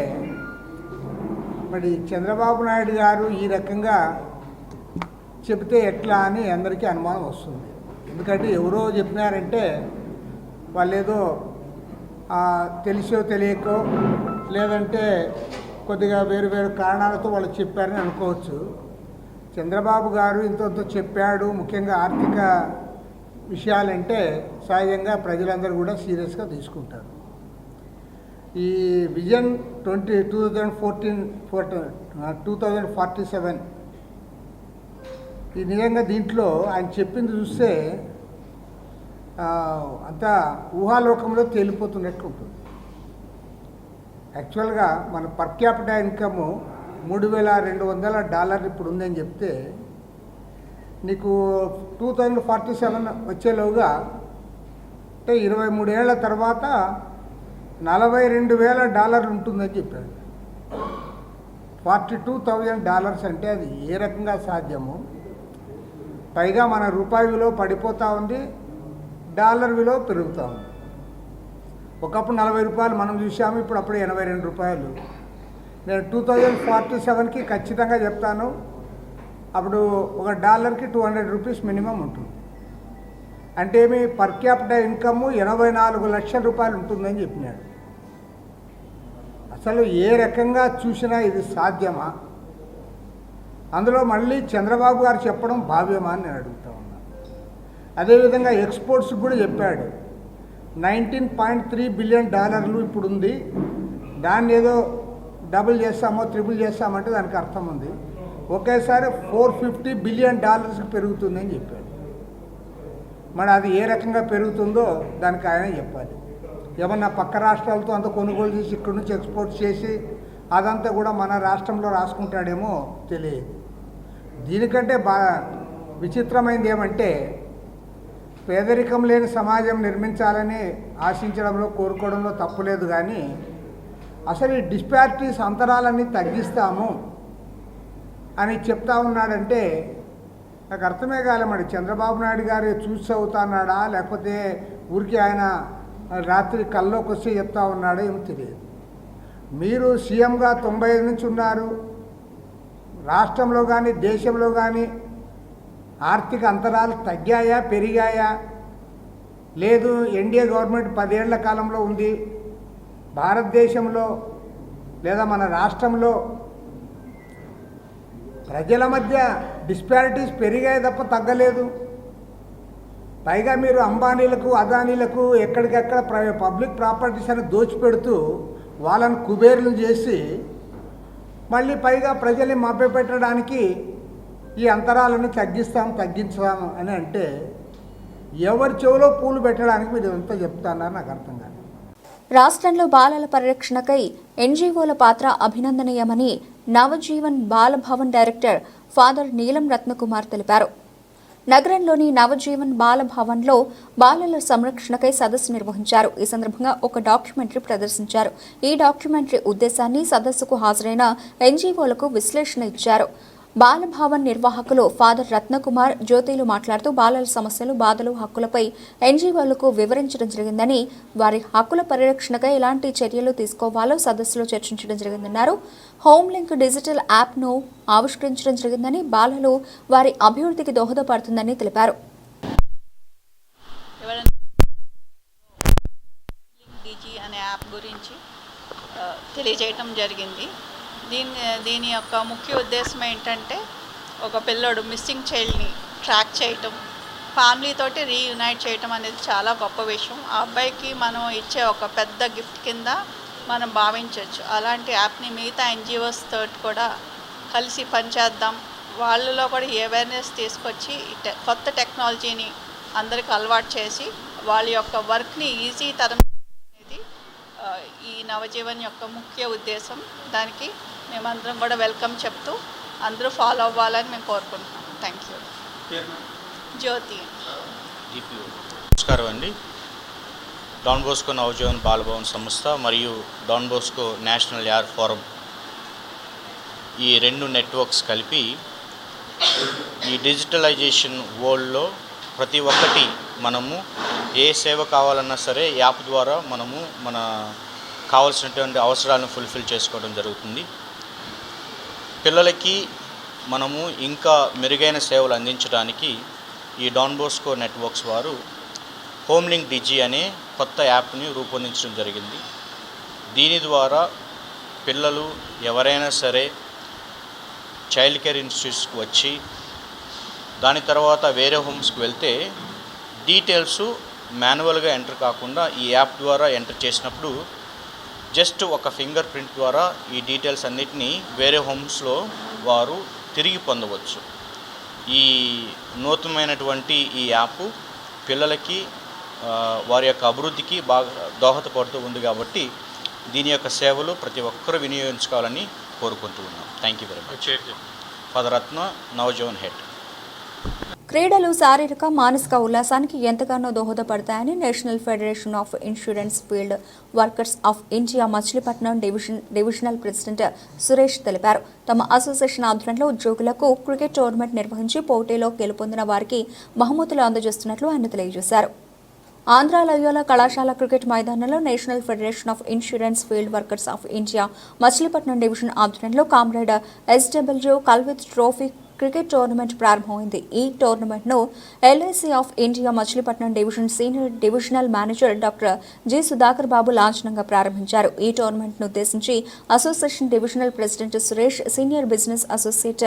మరి చంద్రబాబు నాయుడు గారు ఈ రకంగా చెబితే ఎట్లా అని అందరికీ అనుమానం వస్తుంది. ఎందుకంటే ఎవరో చెప్పినారంటే వాళ్ళు ఏదో తెలిసో తెలియకో లేదంటే కొద్దిగా వేరు వేరు కారణాలతో వాళ్ళు చెప్పారని అనుకోవచ్చు. చంద్రబాబు గారు ఇంత చెప్పాడు, ముఖ్యంగా ఆర్థిక విషయాలంటే సహజంగా ప్రజలందరూ కూడా సీరియస్గా తీసుకుంటారు. ఈ విజన్ 2047 ఈ నిజంగా దీంట్లో ఆయన చెప్పింది చూస్తే అంతా ఊహాలోకంలో తేలిపోతున్నట్లు ఉంటుంది. యాక్చువల్గా మన పర్ క్యాపిటల్ ఇన్కమ్ $3,200 ఇప్పుడు ఉందని చెప్తే నీకు 2047 వచ్చేలోగా అంటే 23 ఏళ్ల తర్వాత $42,000 ఉంటుందని చెప్పాడు. $42,000 అంటే అది ఏ రకంగా సాధ్యము? పైగా మన రూపాయి విలువ పడిపోతూ ఉంది, డాలర్ విలువ పెరుగుతూ ఉంది. ఒకప్పుడు ₹40 మనం చూసాము, ఇప్పుడు అప్పుడు $82. నేను 2047కి ఖచ్చితంగా చెప్తాను, అప్పుడు ఒక డాలర్కి 200 రూపీస్ మినిమం ఉంటుంది. అంటే ఏమి పర్ క్యాపిటల్ ఇన్కమ్ 84 లక్షల రూపాయలు ఉంటుందని చెప్పినాడు. అసలు ఏ రకంగా చూసినా ఇది సాధ్యమా? అందులో మళ్ళీ చంద్రబాబు గారు చెప్పడం భావ్యమా అని నేను అడుగుతా ఉన్నా. అదేవిధంగా ఎక్స్పోర్ట్స్ కూడా చెప్పాడు. 19.3 బిలియన్ డాలర్లు ఇప్పుడు ఉంది, దాన్ని ఏదో డబుల్ చేస్తామో ట్రిపుల్ చేస్తామంటే దానికి అర్థం ఉంది. ఒకేసారి 450 బిలియన్ డాలర్స్కి పెరుగుతుందని చెప్పాడు. మరి అది ఏ రకంగా పెరుగుతుందో దానికి ఆయన చెప్పాలి. ఏమన్నా పక్క రాష్ట్రాలతో అంత కొనుగోలు చేసి ఇక్కడి నుంచి ఎక్స్పోర్ట్ చేసి అదంతా కూడా మన రాష్ట్రంలో రాసుకుంటాడేమో తెలియదు. దీనికంటే విచిత్రమైనది ఏమంటే, పేదరికం లేని సమాజం నిర్మించాలని ఆశించడంలో కోరుకోవడంలో తప్పులేదు, కానీ అసలు ఈ డిస్పారిటీస్ అంతరాలన్నీ తగ్గిస్తాము అని చెప్తా ఉన్నాడంటే నాకు అర్థమే కాలే. మరి చంద్రబాబు నాయుడు గారు చూసి అవుతున్నాడా, లేకపోతే ఊరికి ఆయన రాత్రి కల్లోకి వస్తే చెప్తా ఉన్నాడో ఏమో తెలియదు. మీరు సీఎంగా 95 నుంచి ఉన్నారు. రాష్ట్రంలో కానీ దేశంలో కానీ ఆర్థిక అంతరాలు తగ్గాయా పెరిగాయా? లేదు, ఎన్డీఏ గవర్నమెంట్ 10 ఏళ్ల కాలంలో ఉంది. భారతదేశంలో లేదా మన రాష్ట్రంలో ప్రజల మధ్య డిస్పారిటీస్ పెరిగాయి తప్ప తగ్గలేదు. పైగా మీరు అంబానీలకు అదానీలకు ఎక్కడికెక్కడ పబ్లిక్ ప్రాపర్టీస్ అని దోచిపెడుతూ వాళ్ళని కుబేర్లు చేసి మళ్ళీ పైగా ప్రజల్ని మభ్యపెట్టడానికి ఈ అంతరాలను తగ్గించాము అని అంటే ఎవరి చెవిలో పూలు పెట్టడానికి మీరు ఎంత చెప్తున్నారు నాకు అర్థం కాదు. రాష్ట్రంలో బాలల పరిరక్షణకై ఎన్జీఓల పాత్ర అభినందనీయమని నవజీవన్ బాలభవన్ డైరెక్టర్ ఫాదర్ నీలం రత్నకుమార్ తెలిపారు. నగరంలోని నవజీవన్ బాలభవన్లో బాలల సంరక్షణకై సదస్సు నిర్వహించారు. ఈ సందర్భంగా ఒక డాక్యుమెంటరీ ప్రదర్శించారు. ఈ డాక్యుమెంటరీ ఉద్దేశాన్ని సదస్సుకు హాజరైన ఎన్జీఓలకు విశ్లేషణ ఇచ్చారు. బాలభవన్ నిర్వాహకులు ఫాదర్ రత్నకుమార్ జ్యోతిలు మాట్లాడుతూ బాలల సమస్యలు, బాధలు, హక్కులపై ఎన్జీఓలకు వివరించడం జరిగిందని, వారి హక్కుల పరిరక్షణకై ఎలాంటి చర్యలు తీసుకోవాలో సదస్సులో చర్చించడం జరిగిందన్నారు. హోమ్ లింక్ డిజిటల్ యాప్ను ఆవిష్కరించడం జరిగిందని, బాలలు వారి అభివృద్ధికి దోహదపడుతుందని తెలిపారు. అనే యాప్ గురించి తెలియజేయటం జరిగింది. దీని యొక్క ముఖ్య ఉద్దేశం ఏంటంటే, ఒక పిల్లోడు మిస్సింగ్ చైల్డ్ని ట్రాక్ చేయటం, ఫ్యామిలీతోటి రీయునైట్ చేయటం అనేది చాలా గొప్ప విషయం. ఆ అబ్బాయికి మనం ఇచ్చే ఒక పెద్ద గిఫ్ట్ కింద మనం భావించవచ్చు. అలాంటి యాప్ని మిగతా ఎన్జిఓస్ తోటి కూడా కలిసి పనిచేద్దాం, వాళ్ళలో కూడా అవేర్నెస్ తీసుకొచ్చి కొత్త టెక్నాలజీని అందరికి అలవాటు చేసి వాళ్ళ యొక్క వర్క్ని ఈజీ తరం అనేది ఈ నవజీవన్ యొక్క ముఖ్య ఉద్దేశం. దానికి మేమందరం కూడా వెల్కమ్ చెప్తూ అందరూ ఫాలో అవ్వాలని మేము కోరుకుంటున్నాం. Thank you. జ్యోతి. నమస్కారం అండి. డాన్ బోస్కో నవజీవన్ బాలభవన్ సంస్థ మరియు డాన్ బోస్కో నేషనల్ యార్ ఫోరం, ఈ రెండు నెట్వర్క్స్ కలిపి ఈ డిజిటలైజేషన్ వరల్డ్లో ప్రతి ఒక్కటి మనము ఏ సేవ కావాలన్నా సరే యాప్ ద్వారా మనము మన కావాల్సినటువంటి అవసరాలను ఫుల్ఫిల్ చేసుకోవడం జరుగుతుంది. పిల్లలకి మనము ఇంకా మెరుగైన సేవలు అందించడానికి ఈ డాన్ బోస్కో నెట్వర్క్స్ వారు హోమ్ లింక్ డిజి అనే కొత్త యాప్ని రూపొందించడం జరిగింది. దీని ద్వారా పిల్లలు ఎవరైనా సరే చైల్డ్ కేర్ ఇన్స్టిట్యూట్స్కి వచ్చి దాని తర్వాత వేరే హోమ్స్కి వెళ్తే డీటెయిల్స్ మాన్యువల్గా ఎంటర్ కాకుండా ఈ యాప్ ద్వారా ఎంటర్ చేసినప్పుడు జస్ట్ ఒక ఫింగర్ ప్రింట్ ద్వారా ఈ డీటెయిల్స్ అన్నిటినీ వేరే హోమ్స్లో వారు తిరిగి పొందవచ్చు. ఈ నూతనమైనటువంటి ఈ యాప్ పిల్లలకి వారి యొక్క అభివృద్ధికి బాగా దోహదపడుతూ ఉంది కాబట్టి దీని యొక్క సేవలు ప్రతి ఒక్కరూ వినియోగించుకోవాలని కోరుకుంటూ ఉన్నాం. Thank you very much. Father Ratna, Navajeevan head. క్రీడలు శారీరక, మానసిక ఉల్లాసానికి ఎంతగానో దోహదపడతాయని national federation of insurance field workers of India Machilipatnam divisional president Suresh తెలిపారు. తమ అసోసియేషన్ ఆధ్వర్యంలో ఉద్యోగులకు క్రికెట్ టోర్నమెంట్ నిర్వహించి పోటీలో గెలుపొందిన వారికి బహుమతులు అందజేస్తున్నట్లు ఆయన తెలియజేశారు. ఆంధ్ర లయోలా కళాశాల క్రికెట్ మైదానంలో national federation of insurance field workers of India Machilipatnam division ఆధ్వర్యంలో comrade SW Kalvith trophy cricket tournament ప్రారంభమైంది. ఈ టోర్నమెంట్ను LIC of India Machilipatnam division senior divisional manager doctor G Sudhakar Babu లాంఛనంగా ప్రారంభించారు. ఈ టోర్నమెంట్ను ఉద్దేశించి association divisional president Suresh, senior business associate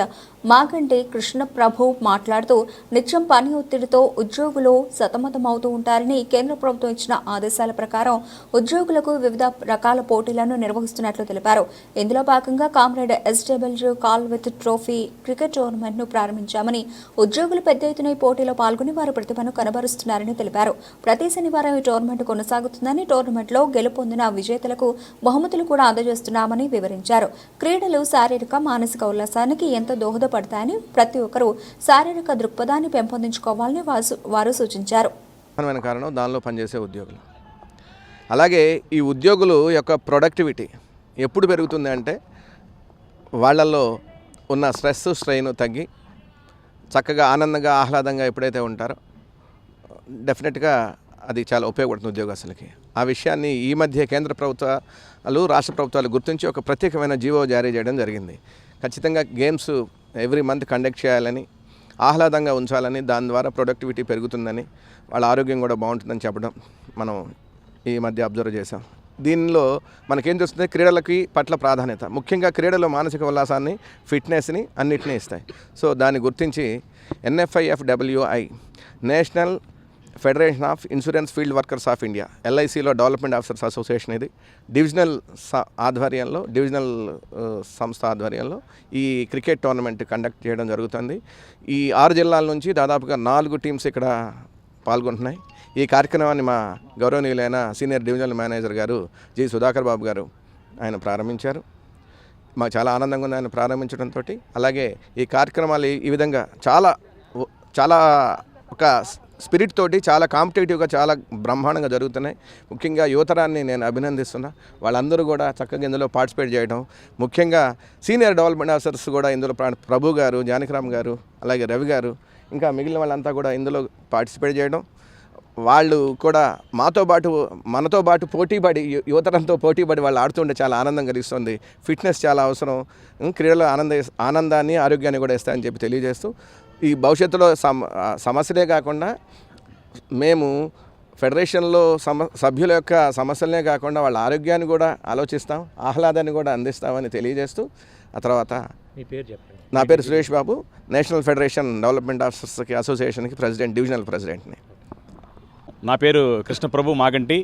Maganti Krishnaprabhu మాట్లాడుతూ నిత్యం పని ఒత్తిడితో ఉద్యోగులు సతమతమవుతూ ఉంటారని కేంద్ర ప్రభుత్వం ఇచ్చిన ఆదేశాల ప్రకారం ఉద్యోగులకు వివిధ రకాల పోటీలను నిర్వహిస్తున్నట్లు తెలిపారు. ఇందులో భాగంగా comrade SW call with trophy cricket tournament ను ప్రారంభించామని, ఉద్యోగులు పెద్ద ఎత్తున ఈ పోటీలో పాల్గొని వారి ప్రతిభను కనబరుస్తున్నారని తెలిపారు. ప్రతి శనివారం ఈ టోర్నమెంట్ కొనసాగుతుందని, టోర్నమెంట్ లో గెలుపొందిన విజేతలకు బహుమతులు కూడా అందజేస్తున్నామని వివరించారు. క్రీడలు శారీరక, మానసిక ఉల్లాసానికి ఎంతో దోహదపడతాయని, ప్రతి ఒక్కరూ శారీరక దృక్పథాన్ని పెంపొందించుకోవాలని వారు సూచించారు. కారణం దానిలో పనిచేసే ఉద్యోగులు. అలాగే ఈ ఉద్యోగులు యొక్క ప్రొడక్టివిటీ ఎప్పుడు పెరుగుతుంది అంటే వాళ్ళల్లో ఉన్న స్ట్రెస్ స్ట్రెయిన్ తగ్గి చక్కగా ఆనందంగా ఆహ్లాదంగా ఎప్పుడైతే ఉంటారో డెఫినెట్గా అది చాలా ఉపయోగపడుతుంది ఉద్యోగస్తులకి. ఆ విషయాన్ని ఈ మధ్య కేంద్ర ప్రభుత్వాలు, రాష్ట్ర ప్రభుత్వాలు గుర్తించి ఒక ప్రత్యేకమైన జీవో జారీ చేయడం జరిగింది. ఖచ్చితంగా గేమ్స్ ఎవ్రీ మంత్ కండక్ట్ చేయాలని, ఆహ్లాదంగా ఉంచాలని, దాని ద్వారా ప్రొడక్టివిటీ పెరుగుతుందని, వాళ్ళ ఆరోగ్యం కూడా బాగుంటుందని చెప్పడం మనం ఈ మధ్య అబ్జర్వ్ చేసాం. దీనిలో మనకేం చూస్తుంది, క్రీడలకి పట్ల ప్రాధాన్యత, ముఖ్యంగా క్రీడలో మానసిక ఉల్లాసాన్ని, ఫిట్నెస్ని అన్నిటినీ ఇస్తాయి. సో దాన్ని గుర్తించి NFIFWI national federation of insurance field workers of India, LICలో డెవలప్మెంట్ ఆఫీసర్స్ అసోసియేషన్ ఇది డివిజనల్ ఆధ్వర్యంలో, డివిజనల్ సంస్థ ఆధ్వర్యంలో ఈ క్రికెట్ టోర్నమెంట్ కండక్ట్ చేయడం జరుగుతుంది. ఈ 6 జిల్లాల నుంచి దాదాపుగా 4 టీమ్స్ ఇక్కడ పాల్గొంటున్నాయి. ఈ కార్యక్రమాన్ని మా గౌరవనీయులైన సీనియర్ డివిజనల్ మేనేజర్ గారు జి సుధాకర్ బాబు గారు ఆయన ప్రారంభించారు. మాకు చాలా ఆనందంగా ఉంది ఆయన ప్రారంభించడంతో. అలాగే ఈ కార్యక్రమాలు ఈ విధంగా చాలా ఒక స్పిరిట్ తోటి, చాలా కాంపిటేటివ్గా, చాలా బ్రహ్మాండంగా జరుగుతున్నాయి. ముఖ్యంగా యువతరాన్ని నేను అభినందిస్తున్నా. వాళ్ళందరూ కూడా చక్కగా ఇందులో పార్టిసిపేట్ చేయడం, ముఖ్యంగా సీనియర్ డెవలప్మెంట్ ఆఫీసర్స్ కూడా ఇందులో ప్రభు గారు, జానకిరామ్ గారు, అలాగే రవి గారు, ఇంకా మిగిలిన వాళ్ళంతా కూడా ఇందులో పార్టిసిపేట్ చేయడం, వాళ్ళు కూడా మనతో పాటు పోటీపడి, యువతరంతో పోటీపడి వాళ్ళు ఆడుతుంటే చాలా ఆనందం కలిగిస్తుంది. ఫిట్నెస్ చాలా అవసరం, క్రీడలు ఆనందాన్ని, ఆరోగ్యాన్ని కూడా ఇస్తాయని చెప్పి తెలియజేస్తూ, ఈ భవిష్యత్తులో సమస్యలే కాకుండా మేము ఫెడరేషన్లో సభ్యుల యొక్క సమస్యలనే కాకుండా వాళ్ళ ఆరోగ్యాన్ని కూడా ఆలోచిస్తాం, ఆహ్లాదాన్ని కూడా అందిస్తామని తెలియజేస్తూ, ఆ తర్వాత నా పేరు Suresh Babu, national federation development ఆఫీసర్స్కి అసోసియేషన్కి ప్రెసిడెంట్, డివిజనల్ ప్రెసిడెంట్ని. నా పేరు కృష్ణప్రభు మాగంటి.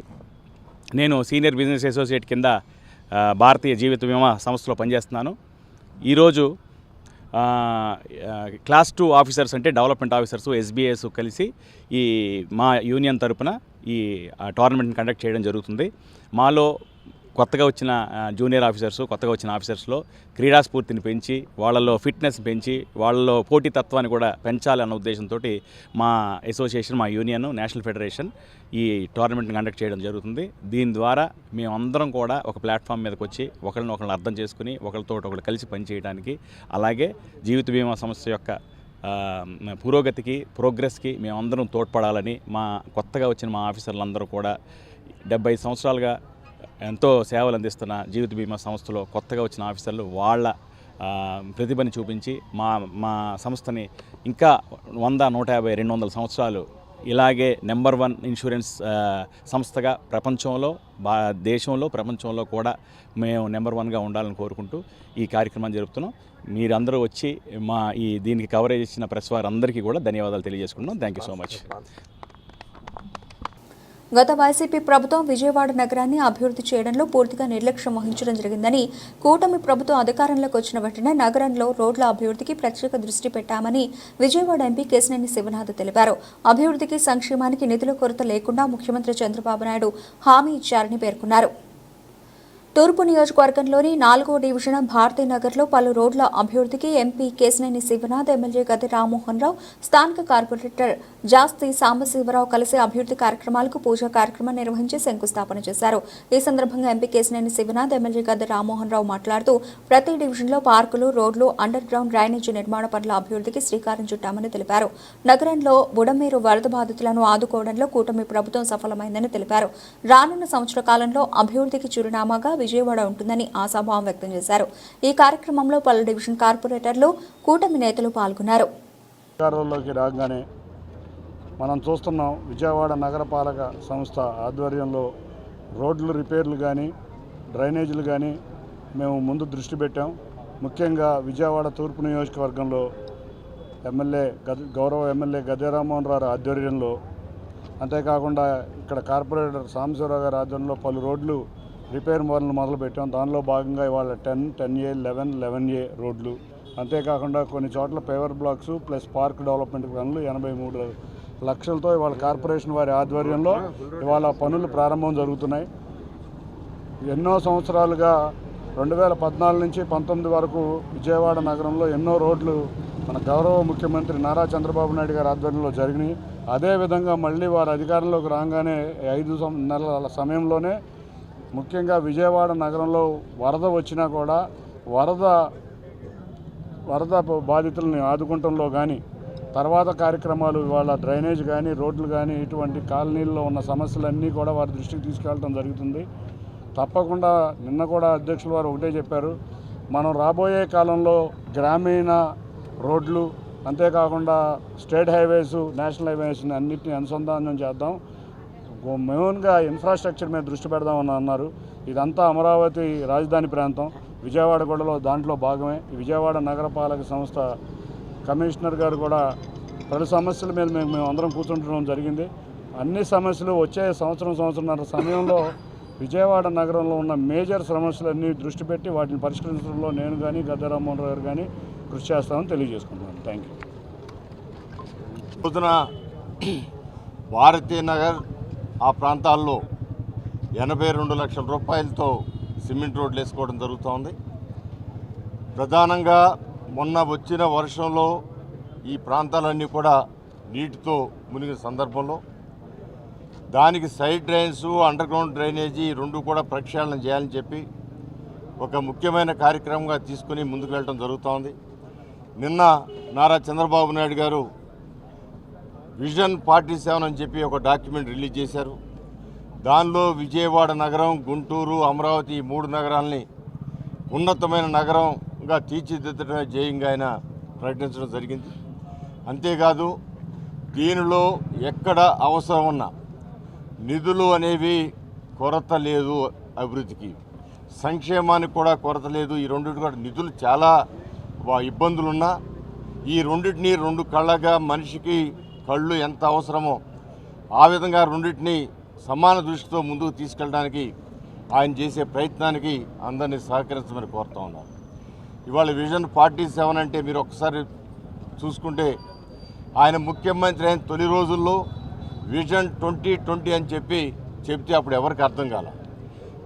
నేను సీనియర్ బిజినెస్ అసోసియేట్ కింద భారతీయ జీవిత బీమా సంస్థలో పనిచేస్తున్నాను. ఈరోజు క్లాస్ 2 ఆఫీసర్స్ అంటే డెవలప్మెంట్ ఆఫీసర్స్, SBAs కలిసి ఈ మా యూనియన్ తరపున ఈ టోర్నమెంట్ని కండక్ట్ చేయడం జరుగుతుంది. మాలో కొత్తగా వచ్చిన జూనియర్ ఆఫీసర్స్, కొత్తగా వచ్చిన ఆఫీసర్స్లో క్రీడా స్ఫూర్తిని పెంచి, వాళ్ళలో ఫిట్నెస్ పెంచి, వాళ్ళలో పోటీతత్వాన్ని కూడా పెంచాలన్న ఉద్దేశంతో మా అసోసియేషన్, మా యూనియన్, నేషనల్ ఫెడరేషన్ ఈ టోర్నమెంట్ని కండక్ట్ చేయడం జరుగుతుంది. దీని ద్వారా మేమందరం కూడా ఒక ప్లాట్ఫామ్ మీదకి వచ్చి ఒకరిని అర్థం చేసుకుని ఒకరితో ఒకరు కలిసి పనిచేయడానికి, అలాగే జీవిత బీమా సంస్థ యొక్క పురోగతికి, ప్రోగ్రెస్కి మేమందరం తోడ్పడాలని, మా కొత్తగా వచ్చిన మా ఆఫీసర్లందరూ కూడా 75 సంవత్సరాలుగా ఎంతో సేవలు అందిస్తున్న జీవిత బీమా సంస్థలో కొత్తగా వచ్చిన ఆఫీసర్లు వాళ్ళ ప్రతిభని చూపించి మా సంస్థని ఇంకా 100, 150, 200 సంవత్సరాలు ఇలాగే నెంబర్ 1 ఇన్సూరెన్స్ సంస్థగా ప్రపంచంలో, దేశంలో, ప్రపంచంలో కూడా మేము నెంబర్ 1గా ఉండాలని కోరుకుంటూ ఈ కార్యక్రమాన్ని జరుపుతున్నాం. మీరందరూ వచ్చి దీనికి కవరేజ్ ఇచ్చిన ప్రెస్ వారందరికీ కూడా ధన్యవాదాలు తెలియజేసుకుంటున్నాం. Thank you so much. గత వైసీపీ ప్రభుత్వం విజయవాడ నగరాన్ని అభివృద్ధి చేయడంలో పూర్తిగా నిర్లక్ష్యం వహించడం జరిగిందని, కూటమి ప్రభుత్వం అధికారంలోకి వచ్చిన వెంటనే నగరంలో రోడ్ల అభివృద్ధికి ప్రత్యేక దృష్టి పెట్టామని విజయవాడ ఎంపీ కేశినేని శివనాథ్ తెలిపారు. అభివృద్ధికి, సంక్షేమానికి నిధుల కొరత లేకుండా ముఖ్యమంత్రి చంద్రబాబు నాయుడు హామీ ఇచ్చారని పేర్కొన్నారు. తూర్పు నియోజకవర్గంలోని 4వ డివిజన్ భారతీనగర్లో పలు రోడ్ల అభివృద్ధికి ఎంపీ కేశినేని శివనాథ్, ఎమ్మెల్యే గద్దె రామ్మోహన్ రావు, స్థానిక కార్పొరేటర్ జాస్తి సాంబశివరావు కలిసి అభివృద్ధి కార్యక్రమాలకు పూజా కార్యక్రమం నిర్వహించి శంకుస్థాపన చేశారు. ఈ సందర్భంగా ఎంపీ కేశినేని శివనాథ్, ఎమ్మెల్యే గద్దె రామ్మోహన్ రావు మాట్లాడుతూ, ప్రతి డివిజన్లో పార్కులు, రోడ్లు, అండర్ గ్రౌండ్ డ్రైనేజీ నిర్మాణ పనుల అభివృద్ధికి శ్రీకారం చుట్టామని తెలిపారు. నగరంలో బుడమేరు వరద బాధితులను ఆదుకోవడంలో కూటమి ప్రభుత్వం సఫలమైందని తెలిపారు. రానున్న సంవత్సర కాలంలో అభివృద్ధికి చిరునామాగా విజయవాడ ఉంటుందని ఆశాభావం వ్యక్తం చేశారు. ఈ కార్యక్రమంలో పలు డివిజన్ కార్పొరేటర్లు, కూటమి నేతలు పాల్గొన్నారు. అధికారంలోకి రాగానే మనం చూస్తున్నాం, విజయవాడ నగరపాలక సంస్థ ఆధ్వర్యంలో రోడ్లు రిపేర్లు కానీ డ్రైనేజీలు కానీ మేము ముందు దృష్టి పెట్టాం. ముఖ్యంగా విజయవాడ తూర్పు నియోజకవర్గంలో గౌరవ ఎమ్మెల్యే గద్దె రామ్మోహన్ రావు ఆధ్వర్యంలో, అంతేకాకుండా ఇక్కడ కార్పొరేటర్ సాంబశివరావు గారి ఆధ్వర్యంలో పలు రోడ్లు రిపేర్ పనులు మొదలుపెట్టాం. దానిలో భాగంగా ఇవాళ 10A, 11A రోడ్లు, అంతేకాకుండా కొన్ని చోట్ల paver blocks plus park development పనులు 83 లక్షలతో ఇవాళ కార్పొరేషన్ వారి ఆధ్వర్యంలో ఇవాళ పనులు ప్రారంభం జరుగుతున్నాయి. ఎన్నో సంవత్సరాలుగా 2014 నుంచి 19 వరకు విజయవాడ నగరంలో ఎన్నో రోడ్లు మన గౌరవ ముఖ్యమంత్రి నారా చంద్రబాబు నాయుడు గారి ఆధ్వర్యంలో జరిగినాయి. అదేవిధంగా మళ్ళీ వారు అధికారంలోకి రాగానే 5 నెలల సమయంలోనే ముఖ్యంగా విజయవాడ నగరంలో వరద వచ్చినా కూడా వరద బాధితులని ఆదుకుంటంలో కానీ, తర్వాత కార్యక్రమాలు ఇవాళ డ్రైనేజ్ కానీ రోడ్లు కానీ ఇటువంటి కాలనీల్లో ఉన్న సమస్యలన్నీ కూడా వారి దృష్టికి తీసుకెళ్ళడం జరుగుతుంది. తప్పకుండా నిన్న కూడా అధ్యక్షులు వారు ఒకటే చెప్పారు, మనం రాబోయే కాలంలో గ్రామీణ రోడ్లు అంతేకాకుండా స్టేట్ హైవేస్, నేషనల్ హైవేస్ని అన్నింటినీ అనుసంధానం చేద్దాం, మెయిన్గా ఇన్ఫ్రాస్ట్రక్చర్ మీద దృష్టి పెడదామని అన్నారు. ఇదంతా అమరావతి రాజధాని ప్రాంతం, విజయవాడ కూడా దాంట్లో భాగమే. విజయవాడ నగరపాలక సంస్థ కమిషనర్ గారు కూడా పలు సమస్యల మీద మేము అందరం కూర్చుంటడం జరిగింది. అన్ని సమస్యలు వచ్చే సంవత్సరంన్నర సమయంలో విజయవాడ నగరంలో ఉన్న మేజర్ సమస్యలన్నీ దృష్టి పెట్టి వాటిని పరిష్కరించడంలో నేను కానీ గద్దె రామ్మోహన్ రావు గారు కానీ కృషి చేస్తామని తెలియజేసుకుంటున్నాను. Thank you. పొద్దున భారతీ నగర్ ఆ ప్రాంతాల్లో 82 లక్షల రూపాయలతో సిమెంట్ రోడ్లు వేసుకోవడం జరుగుతోంది. ప్రధానంగా మొన్న వచ్చిన వర్షంలో ఈ ప్రాంతాలన్నీ కూడా నీటితో మునిగిన సందర్భంలో దానికి side drains, under ground drainage రెండు కూడా ప్రక్షాళన చేయాలని చెప్పి ఒక ముఖ్యమైన కార్యక్రమంగా తీసుకుని ముందుకు వెళ్ళడం జరుగుతోంది. నిన్న నారా చంద్రబాబు నాయుడు గారు విజన్ 47 అని చెప్పి ఒక డాక్యుమెంట్ రిలీజ్ చేశారు. దానిలో విజయవాడ నగరం, గుంటూరు, అమరావతి ఈ 3 నగరాలని ఉన్నతమైన నగరంగా తీర్చిదిద్దడమే ధ్యేయంగా ఆయన ప్రకటించడం జరిగింది. అంతేకాదు దీనిలో ఎక్కడ అవసరం ఉన్న నిధులు అనేవి కొరత లేదు, అభివృద్ధికి సంక్షేమానికి కూడా కొరత లేదు. ఈ రెండింటి కూడా నిధులు చాలా ఇబ్బందులున్నా ఈ రెండింటిని 2 కళ్ళగా మనిషికి కళ్ళు ఎంత అవసరమో ఆ విధంగా రెండింటిని సమాన దృష్టితో ముందుకు తీసుకెళ్ళడానికి ఆయన చేసే ప్రయత్నానికి అందరినీ సహకరించమని కోరుతా ఉన్నారు. ఇవాళ విజన్ 47 అంటే మీరు ఒకసారి చూసుకుంటే ఆయన ముఖ్యమంత్రి అయిన తొలి రోజుల్లో విజన్ 2020 అని చెప్తే అప్పుడు ఎవరికి అర్థం కాల.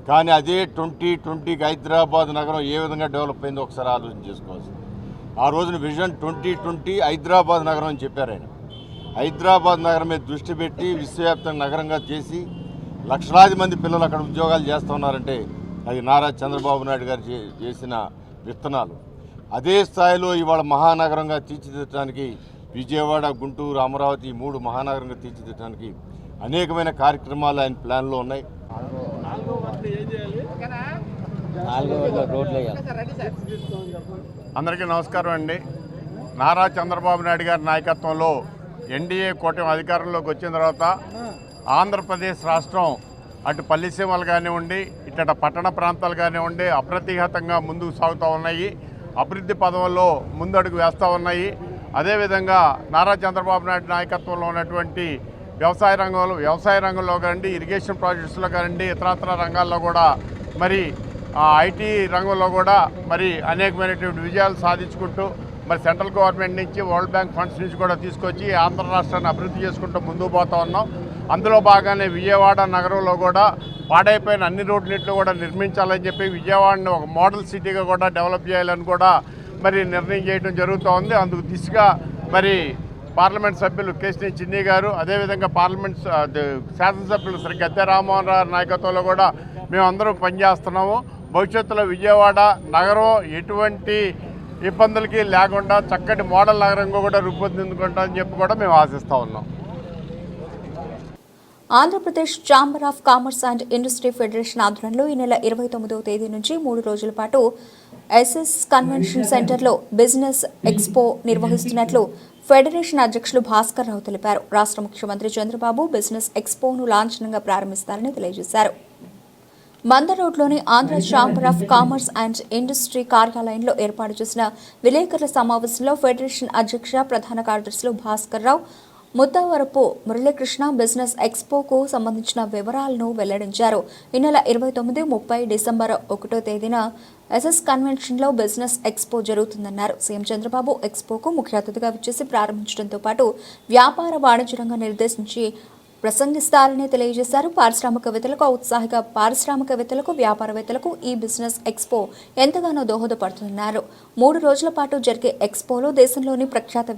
కానీ అదే 2020కి హైదరాబాద్ నగరం ఏ విధంగా డెవలప్ అయిందో ఒకసారి ఆలోచన చేసుకోవాల్సింది. ఆ రోజున విజన్ 2020 హైదరాబాద్ నగరం అని చెప్పారు ఆయన. హైదరాబాద్ నగరం మీద దృష్టి పెట్టి విశ్వవ్యాప్తంగా నగరంగా చేసి లక్షలాది మంది పిల్లలు అక్కడ ఉద్యోగాలు చేస్తున్నారంటే అది నారా చంద్రబాబు నాయుడు గారు చేసిన విత్తనాలు. అదే స్థాయిలో ఇవాళ మహానగరంగా తీర్చిదిద్దడానికి విజయవాడ, గుంటూరు, అమరావతి 3 మహానగరంగా తీర్చిదిద్దడానికి అనేకమైన కార్యక్రమాలు ఆయన ప్లాన్లో ఉన్నాయి. అందరికీ నమస్కారం అండి. నారా చంద్రబాబు నాయుడు గారి నాయకత్వంలో ఎన్డీఏ కూటమి అధికారంలోకి వచ్చిన తర్వాత ఆంధ్రప్రదేశ్ రాష్ట్రం అటు పల్లిసీమలు కానివ్వండి, ఇటు పట్టణ ప్రాంతాలు కానివ్వండి అప్రతిహతంగా ముందుకు సాగుతూ ఉన్నాయి. అభివృద్ధి పదవుల్లో ముందడుగు వేస్తూ ఉన్నాయి. అదేవిధంగా నారా చంద్రబాబు నాయుడు నాయకత్వంలో ఉన్నటువంటి వ్యవసాయ రంగంలో కానివ్వండి, ఇరిగేషన్ ప్రాజెక్ట్స్లో కానివ్వండి, ఇతరత్ర రంగాల్లో కూడా మరి ఐటీ రంగంలో కూడా మరి అనేకమైనటువంటి విజయాలు సాధించుకుంటూ మరి సెంట్రల్ గవర్నమెంట్ నుంచి, వరల్డ్ బ్యాంక్ ఫండ్స్ నుంచి కూడా తీసుకొచ్చి ఆంధ్ర రాష్ట్రాన్ని అభివృద్ధి చేసుకుంటూ ముందుకు పోతా ఉన్నాం. అందులో భాగానే విజయవాడ నగరంలో కూడా పాడైపోయిన అన్ని రోడ్లన్నింటిలో కూడా నిర్మించాలని చెప్పి విజయవాడని ఒక మోడల్ సిటీగా కూడా డెవలప్ చేయాలని కూడా మరి నిర్ణయం చేయడం జరుగుతూ ఉంది. అందుకు దిశగా మరి పార్లమెంట్ సభ్యులు కేశినేని చిన్ని గారు, అదేవిధంగా పార్లమెంట్ శాసనసభ్యులు శ్రీ గద్దె రామ్మోహన్ రావు నాయకత్వంలో కూడా మేమందరం పనిచేస్తున్నాము. భవిష్యత్తులో విజయవాడ నగరం ఎటువంటి ఇబ్బందులకి లేకుండా చక్కటి మోడల్ నగరంగా కూడా రూపొందించుకుంటామని చెప్పి కూడా మేము ఆశిస్తూ ఉన్నాం. Andhra Pradesh chamber of commerce and industry federation ఆధ్వర్యంలో ఈ నెల 29వ తేదీ నుంచి 3 రోజుల పాటు ఎస్ఎస్ కన్వెన్షన్ సెంటర్లో బిజినెస్ ఎక్స్పో నిర్వహిస్తున్నట్లు ఫెడరేషన్ అధ్యక్షులు భాస్కర్ రావు తెలిపారు. రాష్ట్ర ముఖ్యమంత్రి చంద్రబాబు బిజినెస్ ఎక్స్పోను లాంఛనంగా ప్రారంభిస్తారని తెలియజేశారు. మందర్ రోడ్లోని Andhra chamber of commerce and industry కార్యాలయంలో ఏర్పాటు చేసిన విలేకరుల సమావేశంలో ఫెడరేషన్ అధ్యక్ష ప్రధాన కార్యదర్శులు భాస్కర్ రావు, ముద్దవరపు మురళీకృష్ణ బిజినెస్ ఎక్స్పోకు సంబంధించిన వివరాలను వెల్లడించారు. ఈ నెల 29, 30 డిసెంబర్ 1వ తేదీన ఎస్ఎస్ కన్వెన్షన్లో బిజినెస్ ఎక్స్పో జరుగుతుందన్నారు. సీఎం చంద్రబాబు ఎక్స్పోకు ముఖ్య అతిథిగా విచ్చేసి ప్రారంభించడంతో పాటు వ్యాపార వాణిజ్య రంగం నిర్దేశించి ప్రసంగిస్తారని తెలియజేశారు. పారిశ్రామికవేత్తలకు, ఔత్సాహిక పారిశ్రామికవేత్తలకు, వ్యాపారవేత్తలకు ఈ బిజినెస్ ఎక్స్పో ఎంతగానో దోహదపడుతున్నారు. 3 రోజుల పాటు జరిగే ఎక్స్పోలో దేశంలోని ప్రఖ్యాత